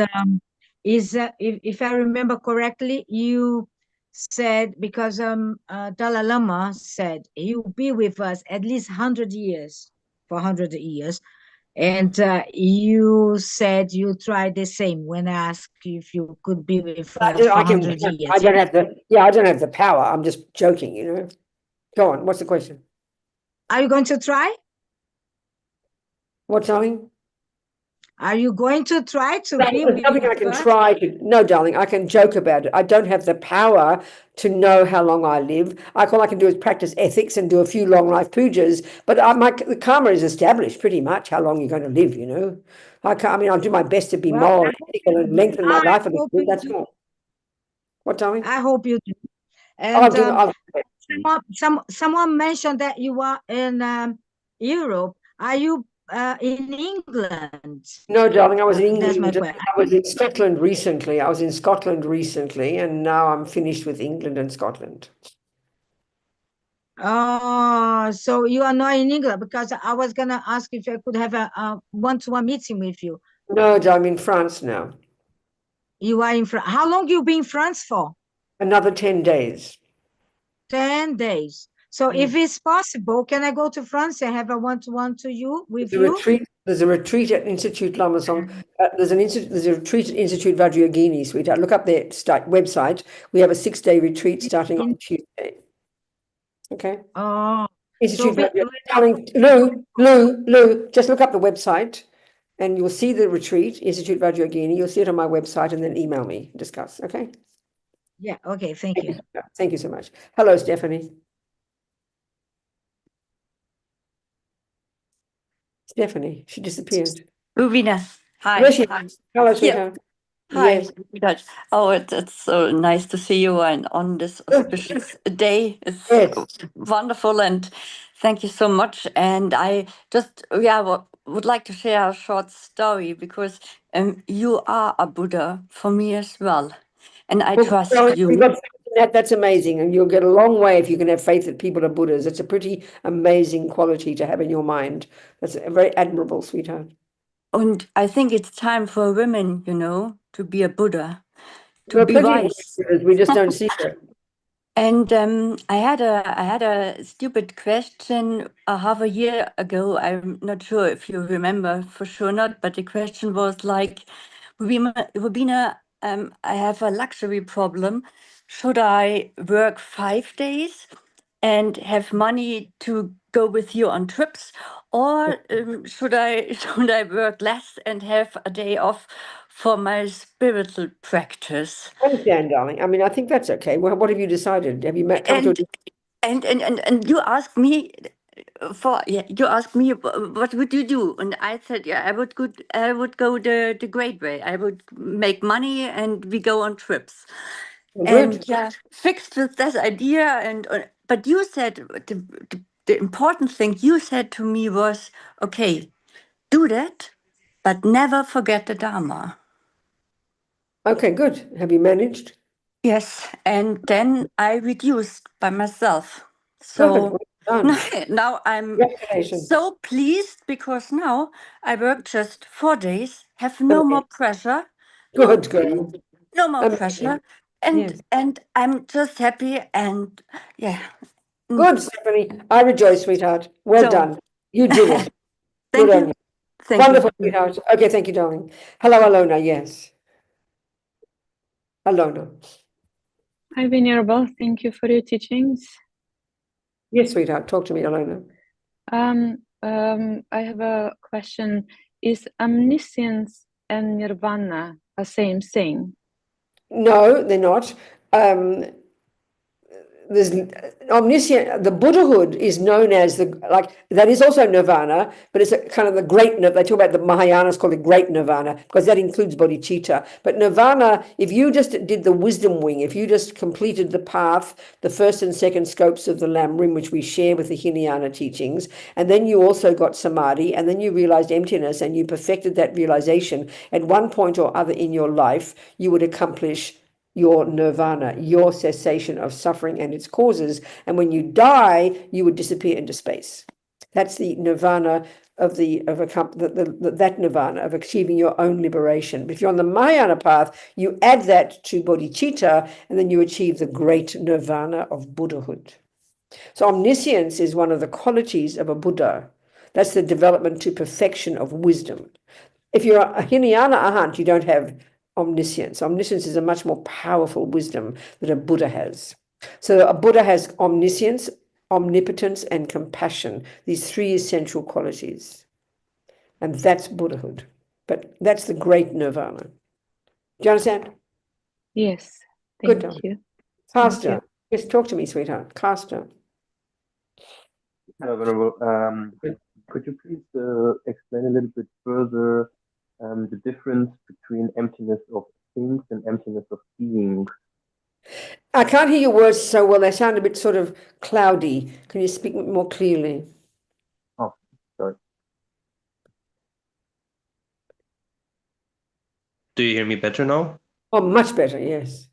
if I remember correctly, you said, because Dalai Lama said he'll be with us at least 100 years, for 100 years. And you said you tried the same when I asked if you could be with us for 100 years. I don't have the power. I'm just joking, you know. Go on. What's the question? Are you going to try? What, darling? Are you going to try to be There's nothing I with can us? try to. No, darling, I can joke about it. I don't have the power to know how long I live. All I can do is practice ethics and do a few long life pujas. But the karma is established pretty much how long you're going to live, you know. I'll do my best to be Well, moral and ethical and lengthen my life a hope bit. you That's do. all. What, darling? I hope you do. I'll And do. someone mentioned that you are in Europe. Are you in England? No, darling, I was in That's my England. question. I was in Scotland recently. And now I'm finished with England and Scotland. Oh, so you are not in England, because I was gonna ask if I could have a one-to-one meeting with you. No, I'm in France now. You are in France. How long you been in France for? Another 10 days. 10 days. So if it's possible, can I go to France and have a one-to-one with you? There's a retreat at Institute Lama Song. There's a retreat at Institute Vajrayogini, sweetheart. Look up their website. We have a 6-day retreat starting on Tuesday. Okay. Oh, Institute so Vajrayogini. Darling, Lou, just look up the website and you'll see the retreat, Institute Vajrayogini. You'll see it on my website and then email me, discuss. Okay. yeah, okay, thank you. Thank you so much. Hello, Stephanie. Stephanie, she disappeared. Robina, hi. Where's she? Hi. Hello, Here. sweetheart. Hi. Yes. Good. Oh, it's so nice to see you and on this auspicious day. It's Yes. wonderful, and thank you so much. And I just, would like to share a short story, because you are a Buddha for me as well, and I trust you. That's amazing, and you'll get a long way if you can have faith that people are Buddhas. It's a pretty amazing quality to have in your mind. That's very admirable, sweetheart. And I think it's time for women, to be a Buddha, There to are be plenty of wise. Buddhas, we just don't see them. And I had a stupid question half a year ago. I'm not sure if you remember, for sure not. But the question was like, Robina, I have a luxury problem. Should I work 5 days and have money to go with you on trips, or should I work less and have a day off for my spiritual practice? I understand, darling. I mean, I think that's okay. Well, what have you decided? Have you come to And you asked me what would you do, and I said, yeah, I would go the great way. I would make money and we go on trips. good? And yeah, fixed with this idea. And but you said the important thing you said to me was, okay, do that, but never forget the Dharma. Okay, good. Have you managed? Yes, and then I reduced by myself. So Perfect. Well done. now I'm Congratulations. so pleased, because now I work just 4 days, have no more pressure, Good girl. no more Amazing. pressure, and Yes. and I'm just happy, and yeah. Good, Stephanie. I rejoice, sweetheart. Well So done. You did it. thank Good on you, you. thank Wonderful, you. sweetheart. Okay, thank you, darling. Hello, Alona. Yes. Alona. Hi, Venerable. Thank you for your teachings. Yes, sweetheart. Talk to me, Alona. I have a question. is omniscience and nirvana the same thing? No, they're not. There's omniscient. The Buddhahood is known as that is also nirvana, but it's a kind of the great. They talk about the Mahayanas call it great nirvana because that includes bodhicitta. But nirvana, if you just did the wisdom wing, if you just completed the path, the first and second scopes of the Lam Rim, which we share with the Hinayana teachings, and then you also got samadhi, and then you realized emptiness, and you perfected that realization at one point or other in your life, you would accomplish your nirvana, your cessation of suffering and its causes. And when you die, you would disappear into space. That's the nirvana that nirvana of achieving your own liberation. But if you're on the Mahayana path, you add that to bodhicitta, and then you achieve the great nirvana of Buddhahood. So omniscience is one of the qualities of a Buddha. That's the development to perfection of wisdom. If you're a Hinayana Arhat, you don't have omniscience. Omniscience is a much more powerful wisdom that a Buddha has. So a Buddha has omniscience, omnipotence, and compassion, these three essential qualities. And that's Buddhahood. But that's the great nirvana. Do you understand? Yes, Good. thank you. Caster. Yes, talk to me, sweetheart. Caster. Hello, Venerable. Could you please explain a little bit further the difference between emptiness of things and emptiness of beings? I can't hear your words so well. They sound a bit sort of cloudy. Can you speak more clearly? Oh, sorry. Do you hear me better now? Oh, much better, yes.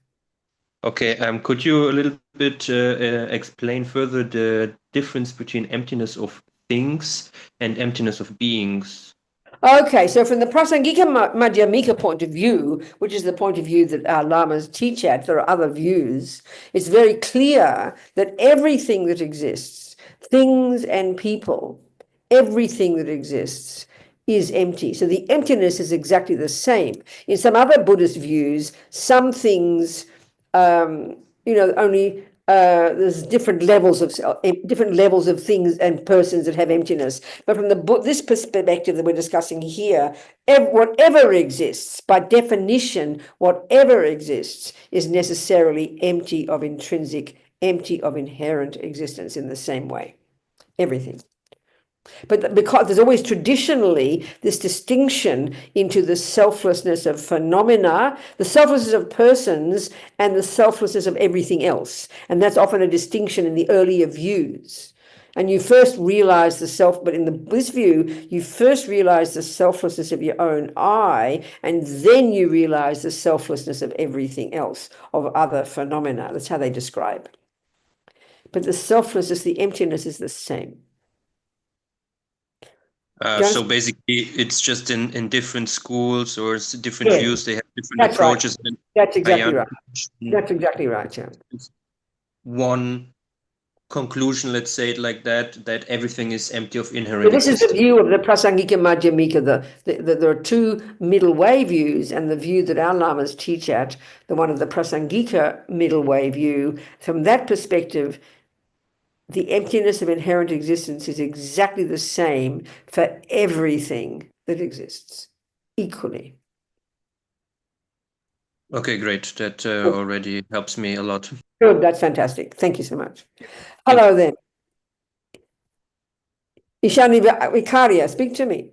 Okay, could you a little bit explain further the difference between emptiness of things and emptiness of beings? Okay, so from the Prasangika Madhyamika point of view, which is the point of view that our lamas teach at, there are other views, it's very clear that everything that exists, things and people, everything that exists is empty. So the emptiness is exactly the same. In some other Buddhist views, some things, only there's different levels of things and persons that have emptiness. But from this perspective that we're discussing here, whatever exists, by definition, whatever exists is necessarily empty of intrinsic, empty of inherent existence in the same way. Everything. But because there's always traditionally this distinction into the selflessness of phenomena, the selflessness of persons, and the selflessness of everything else. And that's often a distinction in the earlier views. And you first realize but in this view, you first realize the selflessness of your own I, and then you realize the selflessness of everything else, of other phenomena. That's how they describe. But the selflessness, the emptiness is the same. So basically, it's just in different schools or different Yes, views, they have different that's approaches. Right. That's exactly right. Mm. That's exactly right, yeah. One conclusion, let's say it like that everything is empty of So inherent this is existence. the view of the Prasangika Madhyamika. There are two middle way views, and the view that our lamas teach at, the one of the Prasangika middle way view. From that perspective, the emptiness of inherent existence is exactly the same for everything that exists, equally. Okay, great. That already helps me a lot. Good, that's fantastic. Thank you so much. Hello then. Ishani Vicaria, speak to me.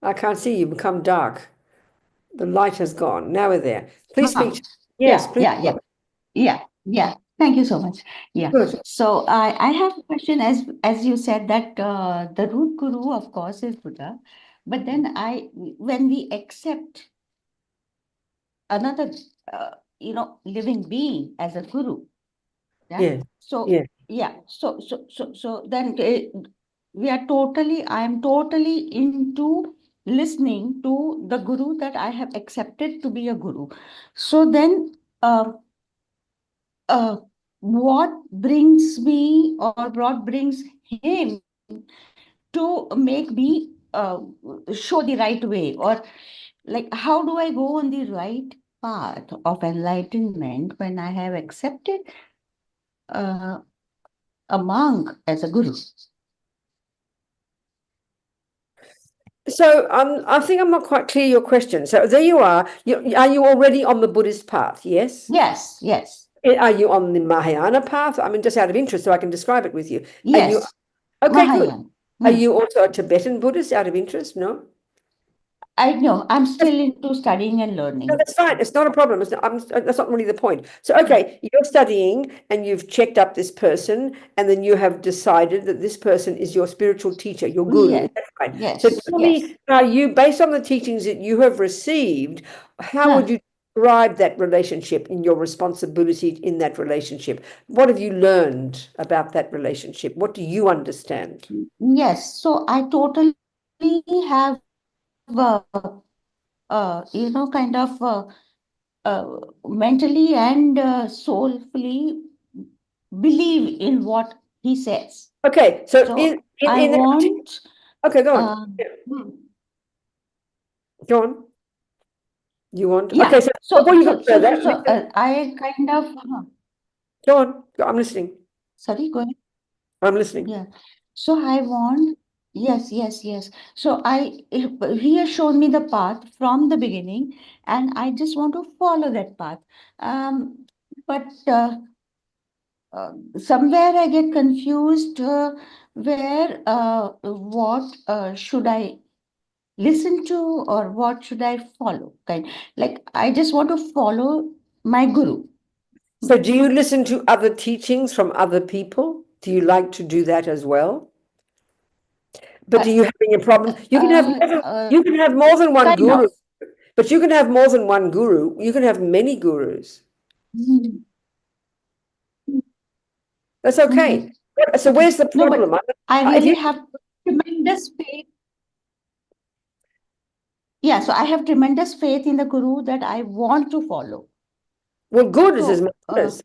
I can't see you, become dark. The light has gone. Now we're there. Please speak. Yes, please. Yeah. Thank you so much. Yeah. Good. So I have a question as you said that the root guru, of course, is Buddha, but then when we accept another, living being as a guru, yeah. Yes. So Yes. yeah. So then I am totally into listening to the guru that I have accepted to be a guru. So then, what brings me or what brings him to make me show the right way, or like how do I go on the right path of enlightenment when I have accepted a monk as a guru. So I think I'm not quite clear your question. So there you are. Are you already on the Buddhist path? Yes. Yes, yes, Are you on the Mahayana path? I mean, just out of interest, so I can describe it with you. Are you yes. okay? Good. Mahayana. Are you also a Tibetan Buddhist out of interest? No. I know. I'm still into studying and No, learning. that's fine. It's not a problem. That's not really the point. So, okay, you're studying and you've checked up this person, and then you have decided that this person is your spiritual teacher, your guru. Yes, That's right. yes, So tell me, are you, based on the teachings that you have received, how would you describe that relationship in your responsibility in that relationship? What have you learned about that relationship? What do you understand? Yes. So I totally have, kind of mentally and soulfully believe in what he says. Okay, so So in I that want, okay, go on. Go on. You want? yeah. Okay, so before you go further, listen, I kind of, go on. I'm listening. sorry, go ahead. I'm listening. Yeah. So I want, yes. So he has shown me the path from the beginning, and I just want to follow that path. But somewhere I get confused where what should I listen to or what should I follow? Like I just want to follow my guru. So do you listen to other teachings from other people? Do you like to do that as well? But do you having a problem? You can have more than one Kind guru, of. but you can have more than one guru. You can have many gurus. Mhm. That's okay. So Okay. where's the No, but problem? I If really you have tremendous faith. Yeah, so I have tremendous faith in the guru that I want to follow. well, good is as So, matters.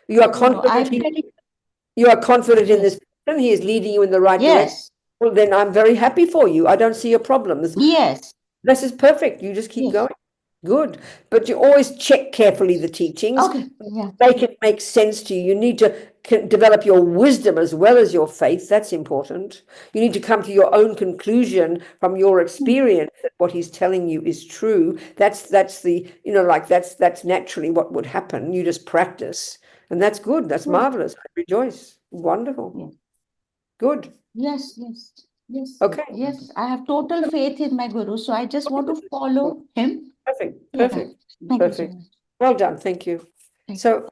You are confident. You are confident in yes, this person. He is leading you in the right direction. yes, Well, then I'm very happy for you. I don't see a problem. yes, This is perfect. You just keep yes. going. Good. But you always check carefully the teachings. Okay, yeah. Make it make sense to you. You need to develop your wisdom as well as your faith. That's important. You need to come to your own conclusion from your experience that what he's telling you is true. That's the, that's naturally what would happen. You just practice. And that's good. That's marvelous. I rejoice. Wonderful. Yeah. Good. Yes. Okay. Yes, I have total faith in my guru, so I just want to follow him. Perfect. Yeah. Perfect. Thank you so Perfect. much. Well done. Thank you. Thank So,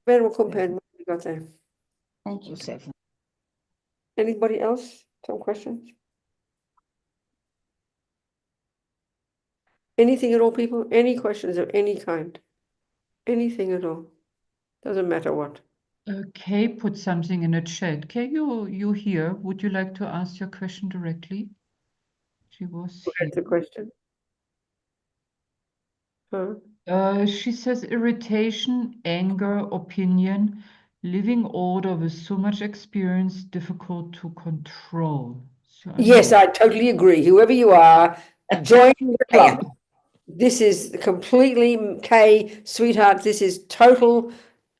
Venerable Courtin, what have you got there? Thank you. Anybody else? Some questions? Anything at all, people? Any questions of any kind? Anything at all? Doesn't matter what. Kay put something in the chat. Kay, you here? Would you like to ask your question directly? She was here. That's the question. Huh? She says irritation, anger, opinion, living order with so much experience, difficult to control. So Yes, I totally agree. Whoever you are, join the club. This is completely, Kay, sweetheart, this is total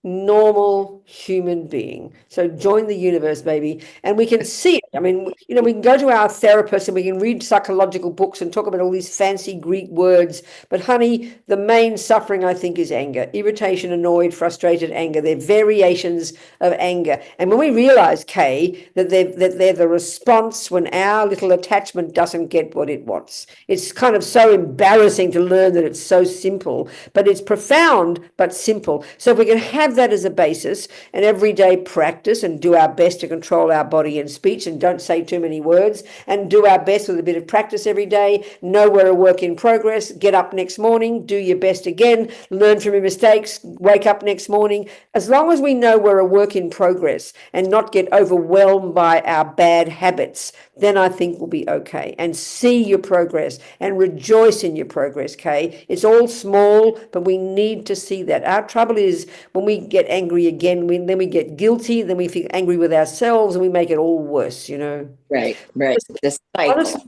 normal human being. So join the universe, baby. And we can see it. I mean, we can go to our therapist and we can read psychological books and talk about all these fancy Greek words. But honey, the main suffering, I think, is anger, irritation, annoyed, frustrated, anger. They're variations of anger. And when we realize, Kay, that they're the response when our little attachment doesn't get what it wants. It's kind of so embarrassing to learn that it's so simple, but it's profound, but simple. So if we can have that as a basis and everyday practice and do our best to control our body and speech and don't say too many words and do our best with a bit of practice every day, know we're a work in progress, get up next morning, do your best again, learn from your mistakes, wake up next morning. As long as we know we're a work in progress and not get overwhelmed by our bad habits, then I think we'll be okay. And see your progress and rejoice in your progress, Kay. It's all small, but we need to see that. Our trouble is when we get angry again, then we get guilty, then we feel angry with ourselves and we make it all worse, Right. The cycle. Honestly,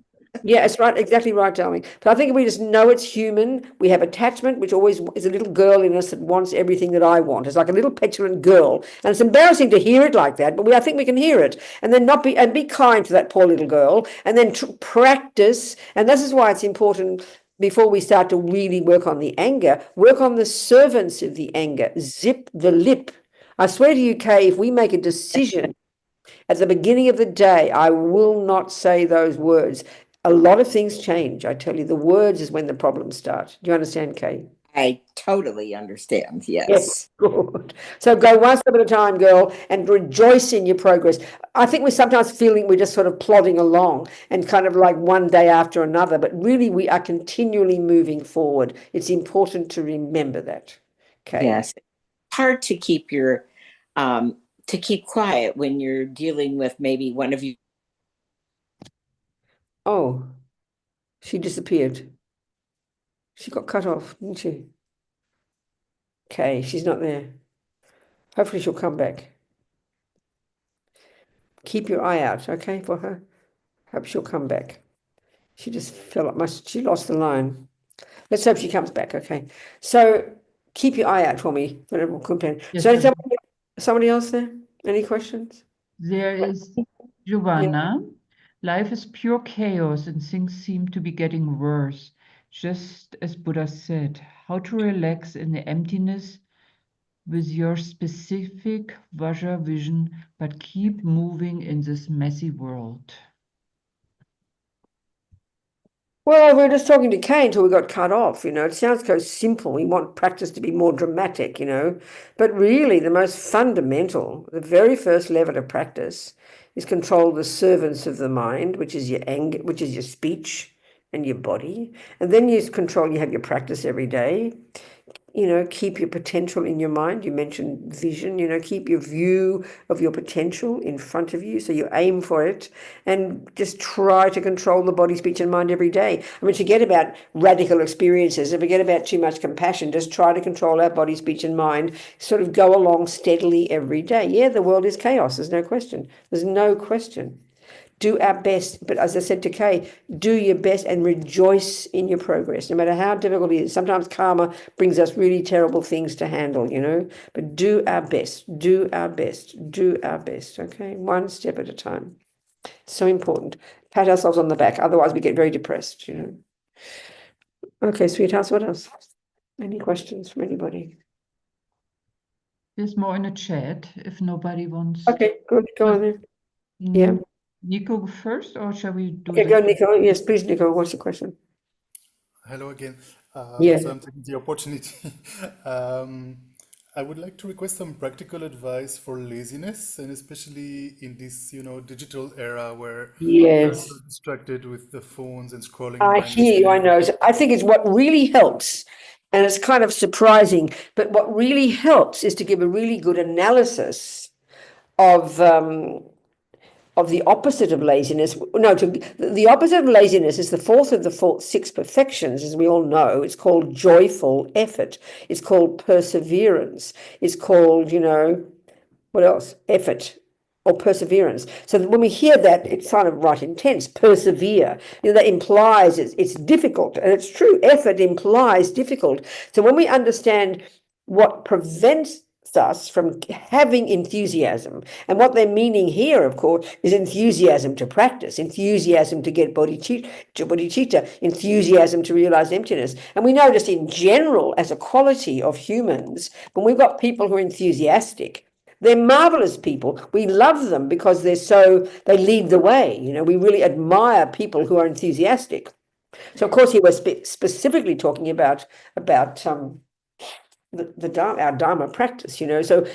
Yeah, it's right, exactly right, darling. But I think if we just know it's human, we have attachment, which always is a little girl in us that wants everything that I want. It's like a little petulant girl, and it's embarrassing to hear it like that, but I think we can hear it, and then be kind to that poor little girl, and then practice. And this is why it's important before we start to really work on the anger, work on the servants of the anger. Zip the lip. I swear to you, Kay, if we make a decision at the beginning of the day, I will not say those words. A lot of things change. I tell you, the words is when the problems start. Do you understand, Kay? I totally understand. Yes, Yes. good. So go one step at a time, girl, and rejoice in your progress. I think we're sometimes feeling we're just sort of plodding along and kind of like one day after another, but really we are continually moving forward. It's important to remember that. Okay. Yes. Hard to keep to keep quiet when you're dealing with maybe one of you. Oh, she disappeared. She got cut off, didn't she? Okay, she's not there. Hopefully she'll come back. Keep your eye out, okay, for her. Hope she'll come back. She just fell up. She lost the line. Let's hope she comes back, okay. So keep your eye out for me, Venerable Courtin. Yes, So sir. somebody else there? Any questions? There is Giovanna. Life is pure chaos and things seem to be getting worse. Just as Buddha said, how to relax in the emptiness with your specific Vajra vision, but keep moving in this messy world. Well, we were just talking to Kay until we got cut off, It sounds so simple. We want practice to be more dramatic, But really, the most fundamental, the very first level of practice is control the servants of the mind, which is your anger, which is your speech and your body. And then you have your practice every day. Keep your potential in your mind. You mentioned vision, keep your view of your potential in front of you. So you aim for it and just try to control the body, speech, and mind every day. I mean, forget about radical experiences and forget about too much compassion. Just try to control our body, speech, and mind. Sort of go along steadily every day. Yeah, the world is chaos. There's no question. There's no question. Do our best, but as I said to Kay, do your best and rejoice in your progress, no matter how difficult it is. Sometimes karma brings us really terrible things to handle, but do our best, do our best, do our best, okay? One step at a time. So important. Pat ourselves on the back, otherwise we get very depressed, Okay, sweethearts, what else? Any questions from anybody? There's more in the chat if nobody wants. Okay, good, go on then. Yeah. Nico first, or shall we do Okay, go, Nico. Yes, please, Nico. What's the question? Hello again. Yeah. So I'm taking the opportunity. I would like to request some practical advice for laziness, and especially in this, digital era where we're so distracted with the phones and scrolling. I hear you, I know. So I think it's what really helps, and it's kind of surprising, but what really helps is to give a really good analysis of the opposite of laziness. No, the opposite of laziness is the fourth of the six perfections, as we all know. It's called joyful effort. It's called perseverance. It's called, what else? Effort or perseverance. So when we hear that, it's kind of right intense. Persevere. That implies it's difficult, and it's true. Effort implies difficult. So when we understand what prevents us from having enthusiasm, and what they're meaning here, of course, is enthusiasm to practice, enthusiasm to get bodhicitta, enthusiasm to realize emptiness. And we know just in general, as a quality of humans, when we've got people who are enthusiastic, they're marvelous people. We love them because they lead the way. We really admire people who are enthusiastic. So of course, here we're specifically talking about our Dharma practice, So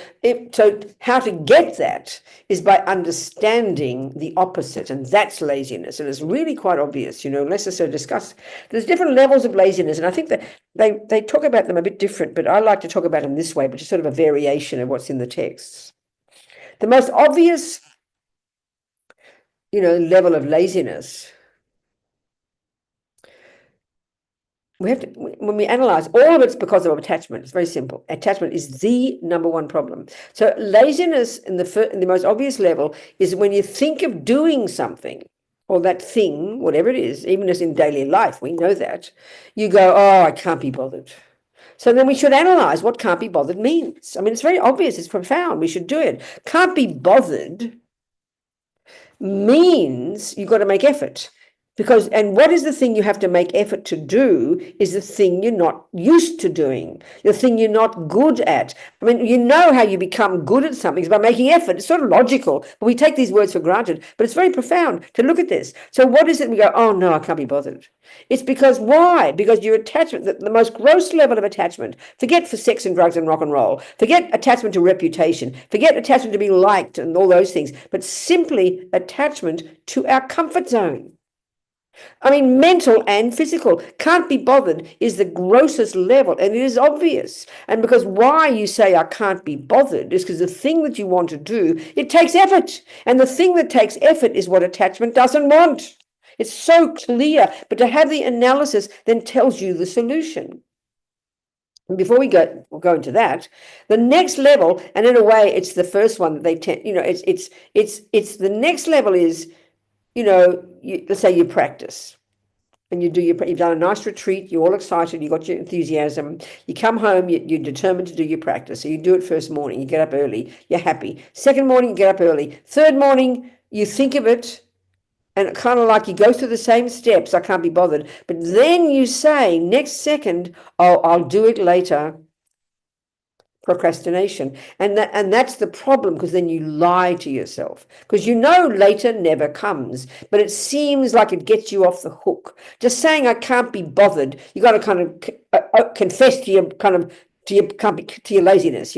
how to get that is by understanding the opposite, and that's laziness. And it's really quite obvious, unless it's so discussed. There's different levels of laziness, and I think that they talk about them a bit different, but I like to talk about them this way, which is sort of a variation of what's in the texts. The most obvious, level of laziness, when we analyze, all of it's because of attachment. It's very simple. Attachment is the number one problem. So laziness in the most obvious level is when you think of doing something or that thing, whatever it is, even as in daily life, we know that, you go, oh, I can't be bothered. So then we should analyze what can't be bothered means. I mean, it's very obvious, it's profound, we should do it. Can't be bothered means you've got to make effort. Because, and what is the thing you have to make effort to do is the thing you're not used to doing, the thing you're not good at. I mean, you know how you become good at something is by making effort. It's sort of logical, but we take these words for granted, but it's very profound to look at this. So what is it? We go, oh no, I can't be bothered. It's because why? Because your attachment, the most gross level of attachment, forget for sex and drugs and rock and roll, forget attachment to reputation, forget attachment to be liked and all those things, but simply attachment to our comfort zone. I mean, mental and physical. Can't be bothered is the grossest level, and it is obvious. And because why you say I can't be bothered is because the thing that you want to do, it takes effort. And the thing that takes effort is what attachment doesn't want. It's so clear. But to have the analysis then tells you the solution. And before we'll go into that, the next level, and in a way, it's the first one that they tend, it's the next level is, let's say you practice and you've done a nice retreat, you're all excited, you got your enthusiasm, you come home, you're determined to do your practice. So you do it first morning, you get up early, you're happy. Second morning, you get up early. Third morning, you think of it and kind of like you go through the same steps, I can't be bothered. But then you say next second, oh, I'll do it later. Procrastination. And that's the problem, because then you lie to yourself, because later never comes, but it seems like it gets you off the hook. Just saying I can't be bothered, you got to kind of confess to your laziness,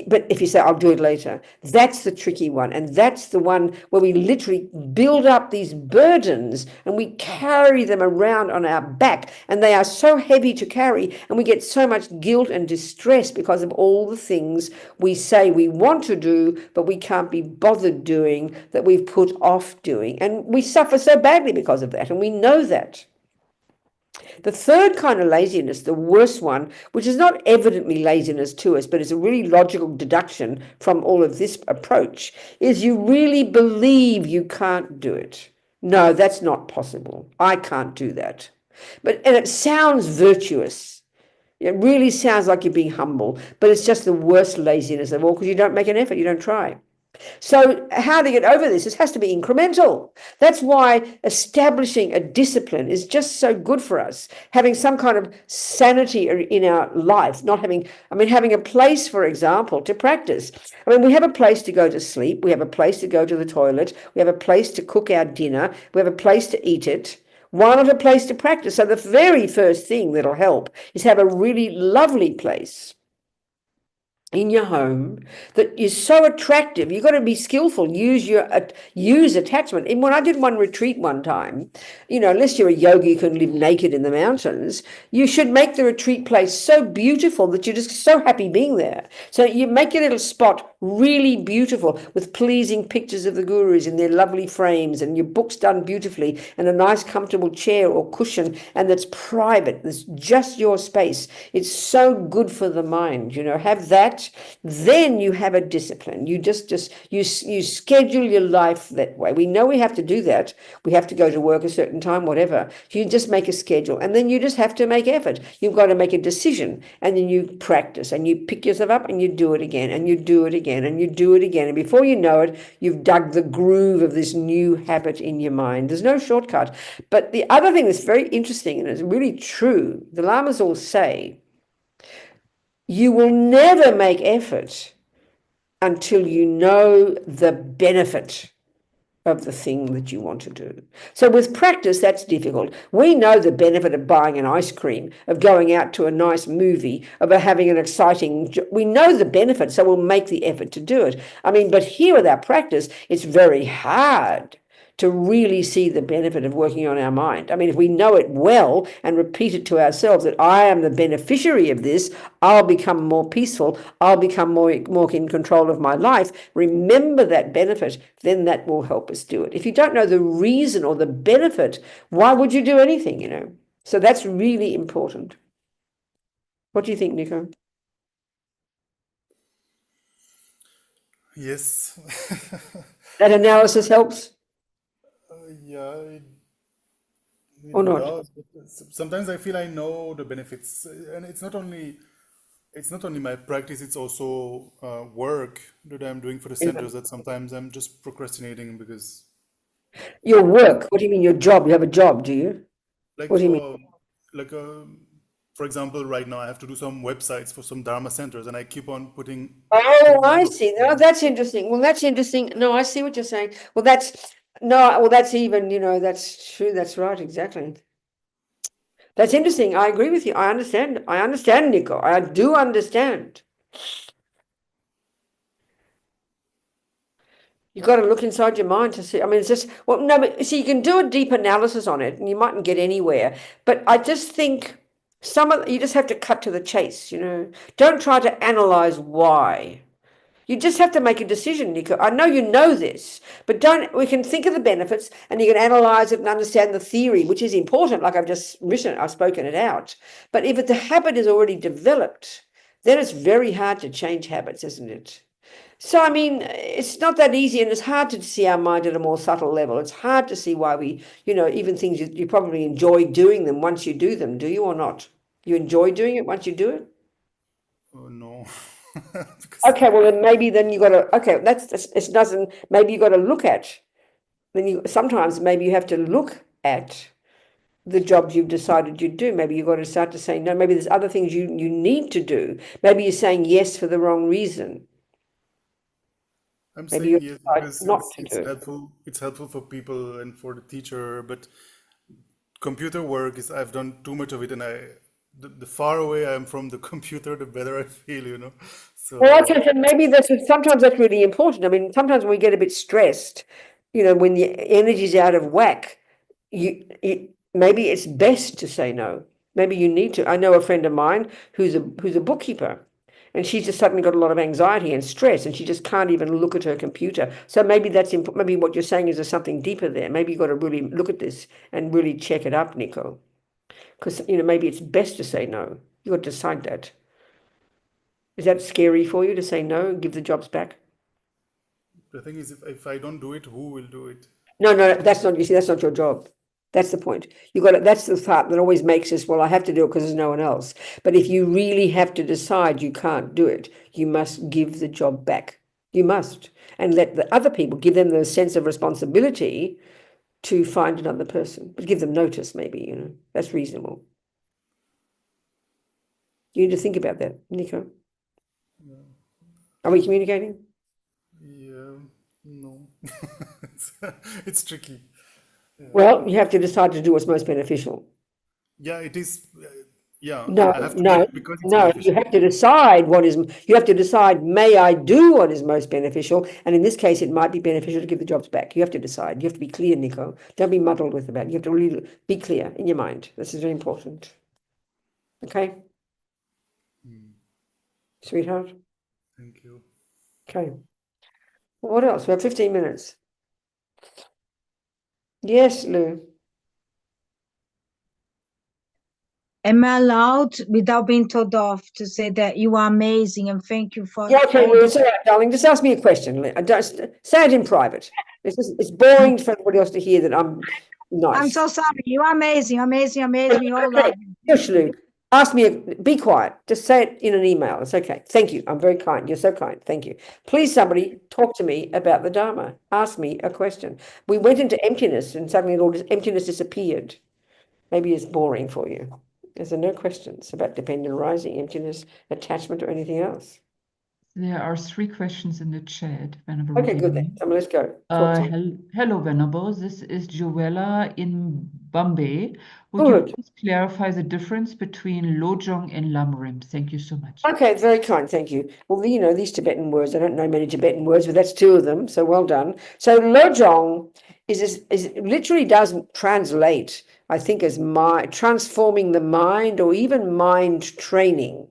but if you say I'll do it later, that's the tricky one, and that's the one where we literally build up these burdens and we carry them around on our back, and they are so heavy to carry, and we get so much guilt and distress because of all the things we say we want to do but we can't be bothered doing, that we've put off doing, and we suffer so badly because of that, and we know that. The third kind of laziness, the worst one, which is not evidently laziness to us, but is a really logical deduction from all of this approach, is you really believe you can't do it. No, that's not possible. I can't do that. And it sounds virtuous. It really sounds like you're being humble, but it's just the worst laziness of all, because you don't make an effort, you don't try. So how to get over this? It has to be incremental. That's why establishing a discipline is just so good for us. Having some kind of sanity in our life, having a place, for example, to practice. We have a place to go to sleep. We have a place to go to the toilet. We have a place to cook our dinner. We have a place to eat it. Why not a place to practice? So the very first thing that'll help is have a really lovely place in your home that is so attractive. You've got to be skillful, use attachment. And when I did one retreat one time, unless you're a yogi who can live naked in the mountains, you should make the retreat place so beautiful that you're just so happy being there. So you make your little spot really beautiful with pleasing pictures of the gurus in their lovely frames, and your books done beautifully, and a nice comfortable chair or cushion, and that's private. It's just your space. It's so good for the mind, have that. Then you have a discipline. You you schedule your life that way. We know we have to do that. We have to go to work a certain time, whatever. You just make a schedule, and then you just have to make effort. You've got to make a decision, and then you practice, and you pick yourself up, and you do it again, and you do it again, and you do it again. And before you know it, you've dug the groove of this new habit in your mind. There's no shortcut. But the other thing that's very interesting, and it's really true, the Lamas all say, you will never make effort until you know the benefit of the thing that you want to do. So with practice, that's difficult. We know the benefit of buying an ice cream, of going out to a nice movie, of having an exciting, we know the benefit, so we'll make the effort to do it. But here with our practice, it's very hard to really see the benefit of working on our mind. If we know it well and repeat it to ourselves that I am the beneficiary of this, I'll become more peaceful, I'll become more in control of my life. Remember that benefit, then that will help us do it. If you don't know the reason or the benefit, why would you do anything, So that's really important. What do you think, Nico? Yes. That analysis helps? Yeah, Or it not? does. But sometimes I feel I know the benefits, and it's not only my practice, it's also work that I'm doing for the centers that sometimes I'm just procrastinating because, Your work, what do you mean your job? You have a job, do you? like, What do you mean? like, for example, right now I have to do some websites for some Dharma centers, and I keep on Oh, putting I all of see. No, that's interesting. Well, that's interesting. No, I see what you're saying. Well, that's no, well, that's even, that's true. That's right. Exactly. That's interesting. I agree with you. I understand. I understand, Nico. I do understand. You've got to look inside your mind to see. I mean, it's just, well, no, but see, you can do a deep analysis on it and you mightn't get anywhere. But I just think you just have to cut to the chase, Don't try to analyze why. You just have to make a decision, Nico. I know you know this, but we can think of the benefits and you can analyze it and understand the theory, which is important. Like I've spoken it out. But if the habit is already developed, then it's very hard to change habits, isn't it? So, I mean, it's not that easy, and it's hard to see our mind at a more subtle level. It's hard to see why even things you probably enjoy doing them once you do them, do you or not? You enjoy doing it once you do it? Oh no, because Okay, well then you got to, okay, it doesn't, maybe you got to look at, sometimes maybe you have to look at the jobs you've decided you do. Maybe you've got to start to say, no, maybe there's other things you need to do. Maybe you're saying yes for the wrong reason. I'm Maybe you saying yes decide because not to it's do it. helpful. It's helpful for people and for the teacher, but computer work is I've done too much of it, and the far away I am from the computer, the better I feel. Well, So okay, so maybe sometimes that's really important. I mean, sometimes when we get a bit stressed, when the energy's out of whack, maybe it's best to say no. Maybe you need to. I know a friend of mine who's a bookkeeper, and she's just suddenly got a lot of anxiety and stress, and she just can't even look at her computer. So maybe maybe what you're saying is there's something deeper there. Maybe you've got to really look at this and really check it up, Nico, because maybe it's best to say no. You've got to decide that. Is that scary for you to say no and give the jobs back? the thing is, if I don't do it, who will do it? No, that's not, you see, that's not your job. That's the point. That's the part that always makes us, well, I have to do it because there's no one else. But if you really have to decide you can't do it, you must give the job back. You must. And let the other people, give them the sense of responsibility to find another person. But give them notice, maybe, that's reasonable. You need to think about that, Nico. Are we communicating? Yeah, no, it's, it's tricky. Well, you have to decide to do what's most beneficial. Yeah, it is. Yeah, No, I have to do it because it's you beneficial. have to decide you have to decide, may I do what is most beneficial? And in this case, it might be beneficial to give the jobs back. You have to decide. You have to be clear, Nico. Don't be muddled with about it. You have to really be clear in your mind. This is very important. Okay? Sweetheart? Thank you. Okay. What else? We have 15 minutes. Yes, Lou. Am I allowed, without being told off, to say that you are amazing and thank you for Yeah, okay, all Lou, the it's all right, darling. Just ask me a question. Say it in private. It's boring for everybody else to hear that I'm nice. I'm so sorry. You are amazing, amazing, amazing. We all love you. Yes, Lou. Ask me, be quiet. Just say it in an email. It's okay. Thank you. I'm very kind. You're so kind. Thank you. Please, somebody talk to me about the Dharma. Ask me a question. We went into emptiness and suddenly all this emptiness disappeared. Maybe it's boring for you. Is there no questions about dependent arising, emptiness, attachment, or anything else? There are 3 questions in the chat, Venerable Okay, good Robina. then. Let's go. Talk to me. Hello, Venerable. This is Joella in Bombay. Would you Good. please clarify the difference between Lojong and Lamrim? Thank you so much. Okay, very kind, thank you. Well, these Tibetan words, I don't know many Tibetan words, but that's 2 of them, so well done. So lojong is literally doesn't translate, I think, as transforming the mind or even mind training.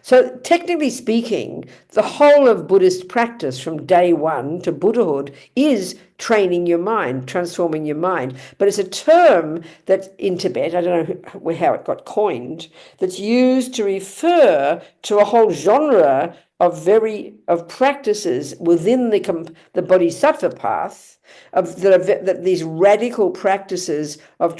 So technically speaking, the whole of Buddhist practice from day one to Buddhahood is training your mind, transforming your mind. But it's a term that in Tibet, I don't know how it got coined, that's used to refer to a whole genre of practices within the bodhisattva path, that these radical practices of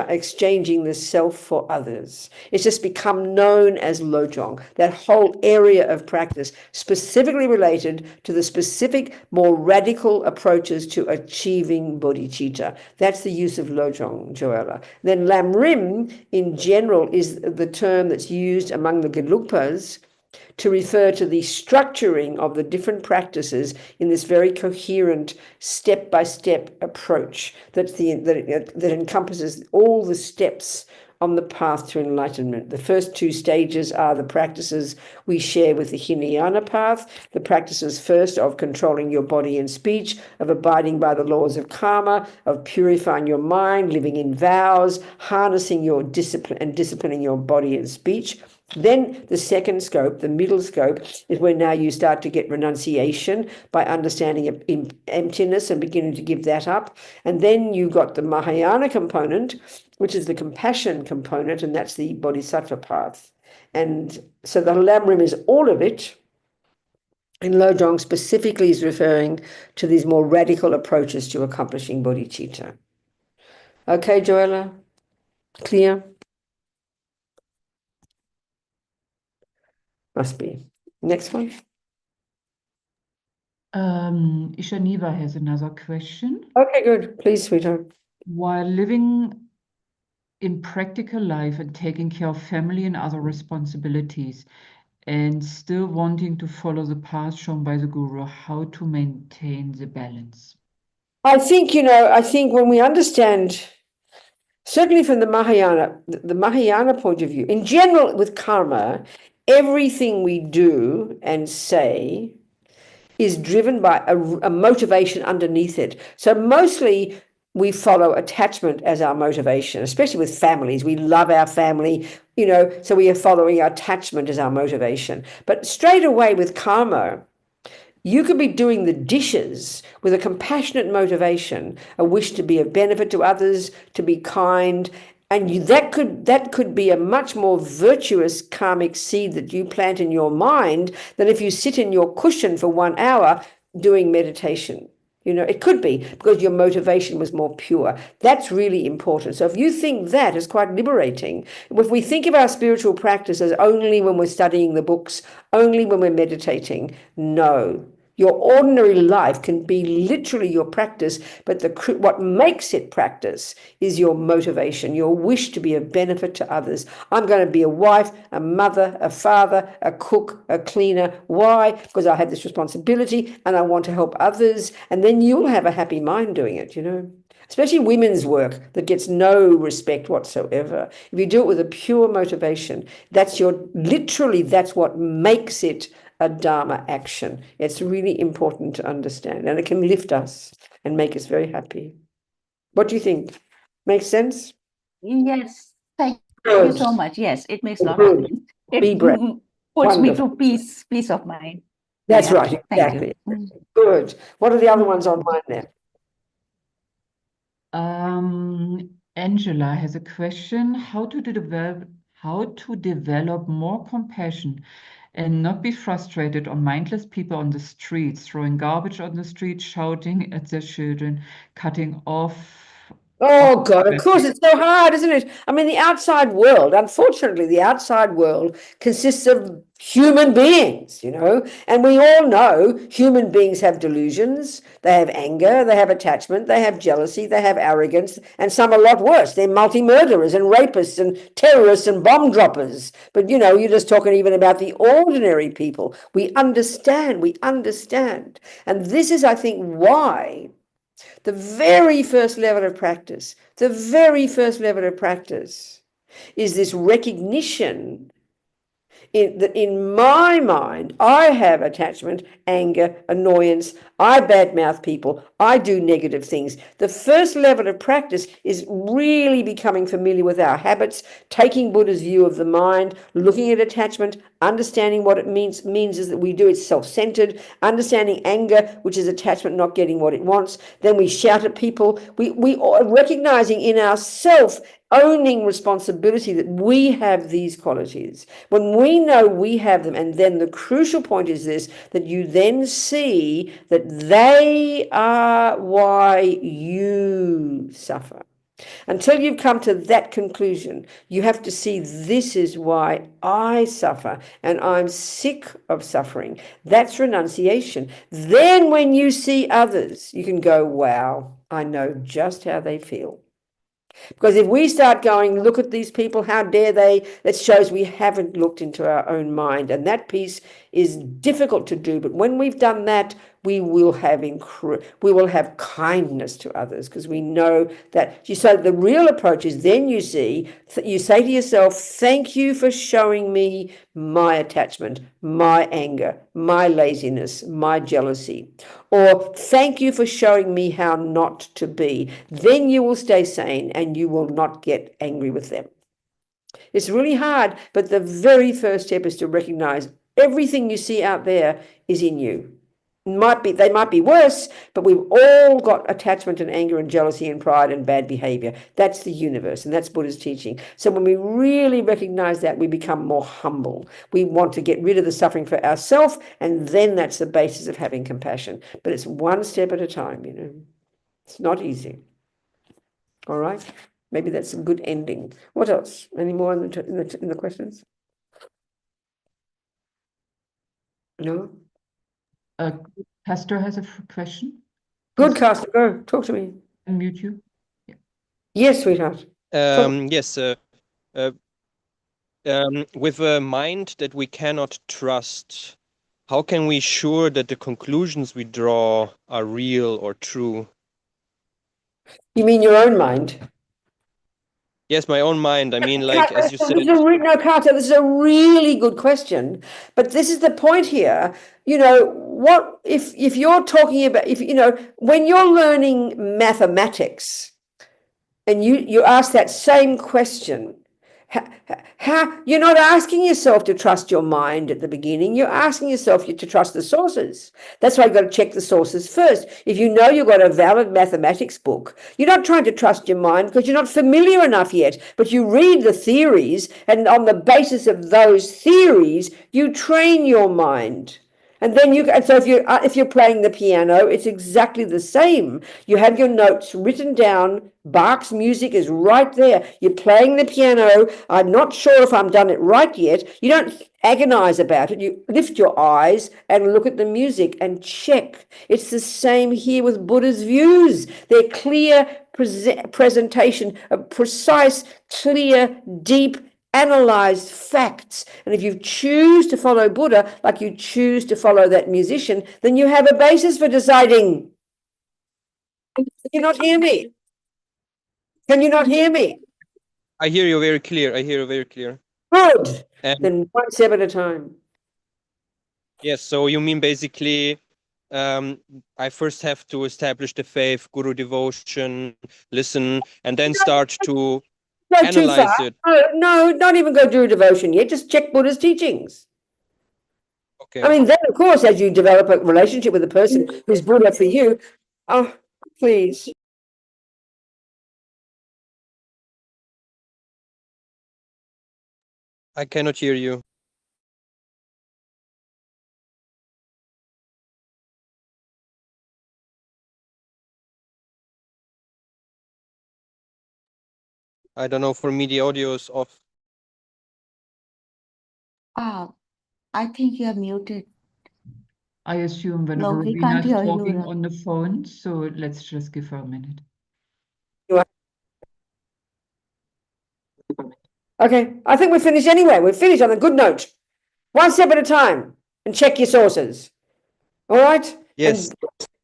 exchanging the self for others. It's just become known as Lojong, that whole area of practice specifically related to the specific, more radical approaches to achieving bodhicitta. That's the use of Lojong, Joella. Then Lamrim, in general, is the term that's used among the Gelugpas to refer to the structuring of the different practices in this very coherent step-by-step approach that encompasses all the steps on the path to enlightenment. The first two stages are the practices we share with the Hinayana path, the practices first of controlling your body and speech, of abiding by the laws of karma, of purifying your mind, living in vows, harnessing your discipline and disciplining your body and speech. Then the second scope, the middle scope, is where now you start to get renunciation by understanding emptiness and beginning to give that up. And then you've got the Mahayana component, which is the compassion component, and that's the bodhisattva path. And so the Lamrim is all of it. And Lojong specifically is referring to these more radical approaches to accomplishing bodhicitta. Okay, Joella? Clear? Must be. Next one. Ishaniva has another question. Okay, good. Please, sweetheart. While living in practical life and taking care of family and other responsibilities, and still wanting to follow the path shown by the Guru, how to maintain the balance? I think when we understand, certainly from the Mahayana point of view, in general with karma, everything we do and say is driven by a motivation underneath it. So mostly we follow attachment as our motivation, especially with families. We love our family, so we are following our attachment as our motivation. But straight away with karma, you could be doing the dishes with a compassionate motivation, a wish to be of benefit to others, to be kind, and that could be a much more virtuous karmic seed that you plant in your mind than if you sit in your cushion for 1 hour doing meditation. It could be because your motivation was more pure. That's really important. So if you think that is quite liberating, if we think of our spiritual practice as only when we're studying the books, only when we're meditating, no. Your ordinary life can be literally your practice, but what makes it practice is your motivation, your wish to be of benefit to others. I'm going to be a wife, a mother, a father, a cook, a cleaner. Why? Because I have this responsibility and I want to help others. And then you'll have a happy mind doing it, Especially women's work that gets no respect whatsoever. If you do it with a pure motivation, that's what makes it a Dharma action. It's really important to understand, and it can lift us and make us very happy. What do you think? Makes sense? Yes, thank Good. you so much. Yes, it makes a lot Good. of sense. It Be brave. puts me Wonderful. to peace of mind. That's Yeah, right, thank exactly. you. Good. What are the other ones online there? Angela has a question: how to develop more compassion and not be frustrated on mindless people on the streets, throwing garbage on the street, shouting at their children, cutting off. Oh, God, of course, it's so hard, isn't it? I mean, the outside world, unfortunately, the outside world consists of human beings, and we all know human beings have delusions, they have anger, they have attachment, they have jealousy, they have arrogance, and some a lot worse. They're multi-murderers and rapists and terrorists and bomb droppers. But, you're just talking even about the ordinary people. We understand. And this is, I think, why the very first level of practice is this recognition that in my mind, I have attachment, anger, annoyance, I badmouth people, I do negative things. The first level of practice is really becoming familiar with our habits, taking Buddha's view of the mind, looking at attachment, Understanding what it means is that we do it self-centered. Understanding anger, which is attachment not getting what it wants. Then we shout at people. We are recognizing in ourselves, owning responsibility that we have these qualities. When we know we have them, and then the crucial point is this, that you then see that they are why you suffer. Until you've come to that conclusion, you have to see this is why I suffer and I'm sick of suffering. That's renunciation. Then when you see others, you can go, wow, I know just how they feel. Because if we start going, look at these people, how dare they, that shows we haven't looked into our own mind. And that piece is difficult to do. But when we've done that, we will have kindness to others, because we know that. So the real approach is then you say to yourself, thank you for showing me my attachment, my anger, my laziness, my jealousy. Or thank you for showing me how not to be. Then you will stay sane and you will not get angry with them. It's really hard, but the very first step is to recognize everything you see out there is in you. They might be worse, but we've all got attachment and anger and jealousy and pride and bad behavior. That's the universe, and that's Buddha's teaching. So when we really recognize that, we become more humble. We want to get rid of the suffering for ourselves, and then that's the basis of having compassion. But it's one step at a time, It's not easy. All right? Maybe that's a good ending. What else? Any more in the questions? No? Castor has a question. Good, Castor. Go. Talk to me. Unmute you. Yeah. Yes, sweetheart. Yes. With a mind that we cannot trust, how can we sure that the conclusions we draw are real or true? You mean your own mind? Yes, my own mind. I mean, like, as you said. No, Carter, this is a really good question. But this is the point here. What if you're talking about, when you're learning mathematics and you ask that same question, how you're not asking yourself to trust your mind at the beginning. You're asking yourself to trust the sources. That's why you've got to check the sources first. If you know you've got a valid mathematics book, you're not trying to trust your mind because you're not familiar enough yet. But you read the theories, and on the basis of those theories, you train your mind. And then so if you're playing the piano, it's exactly the same. You have your notes written down. Bach's music is right there. You're playing the piano. I'm not sure if I'm done it right yet. You don't agonize about it. You lift your eyes and look at the music and check. It's the same here with Buddha's views. They're clear presentation of precise, clear, deep, analyzed facts. And if you choose to follow Buddha like you choose to follow that musician, then you have a basis for deciding. Can you not hear me? Can you not hear me? I hear you very clear. I hear you very clear. Good. Then one step at a time. Yes, so you mean basically I first have to establish the faith, guru devotion, listen, and then start to analyze it. No, not even go do a devotion yet. Just check Buddha's teachings. Okay. I mean, then, of course, as you develop a relationship with a person who's Buddha for you, please. I cannot hear you. I don't know, for me the audio is off. I think you're muted. I assume Venerable we Robina can't is hear you, talking yeah. on the phone, so let's just give her a minute. Okay, I think we're finished anyway. We're finished on a good note. One step at a time and check your sources. All right? Yes.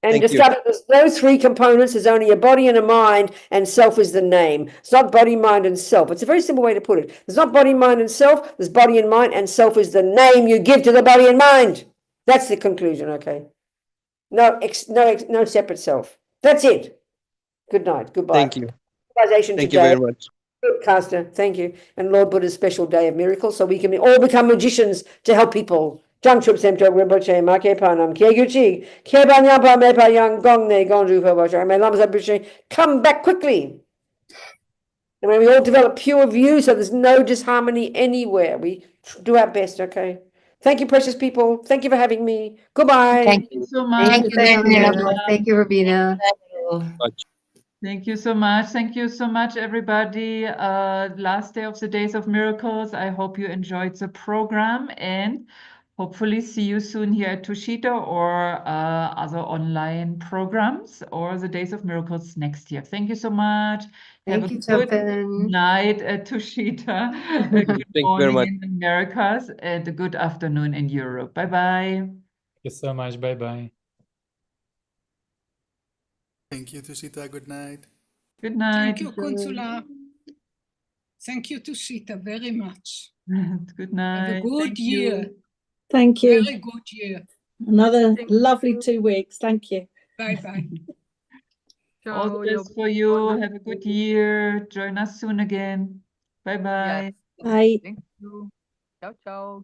And discover there's no three components. There's only a body and a mind, and self is the name. It's not body, mind, and self. It's a very simple way to put it. There's not body, mind, and self. There's body and mind, and self is the name you give to the body and mind. That's the conclusion, okay? No separate self. That's it. Good night. Goodbye. Thank you. Realization Thank today. you very much. Caster, thank you. And Lord Buddha's special day of miracles, so we can all become magicians to help people. Jang Chup Semto Rinpoche, Ma Ke Panam, Ke Guchi, Ke Banyapa Mepa Yang Gong Ne Gong Ju Fa Washa. May Lamas Abishe come back quickly. And when we all develop pure view, so there's no disharmony anywhere. We do our best, okay? Thank you, precious people. Thank you for having me. Goodbye. Thank you so much. Thank you, Venerable. Thank you, Robina. Thank you so much. Thank you so much, everybody. Last day of the Days of Miracles. I hope you enjoyed the program and hopefully see you soon here at Tushita or other online programs or the Days of Miracles next year. Thank you so much. Have Thank a you, good Zopa. night at Tushita, a good Thank you very morning much. in Americas, and a good afternoon in Europe. Bye-bye. Thank you so much. Bye-bye. Thank you, Tushita. Good night. Good night. Thank you, Consular. Thank you, Tushita, very much. Good night. Have a good Thank year. you. Thank you. Very good year. Another lovely 2 weeks. Thank you. Bye-bye. All the best for you. Have a good year. Join us soon again. Bye-bye. Bye. Thank you. Ciao, ciao.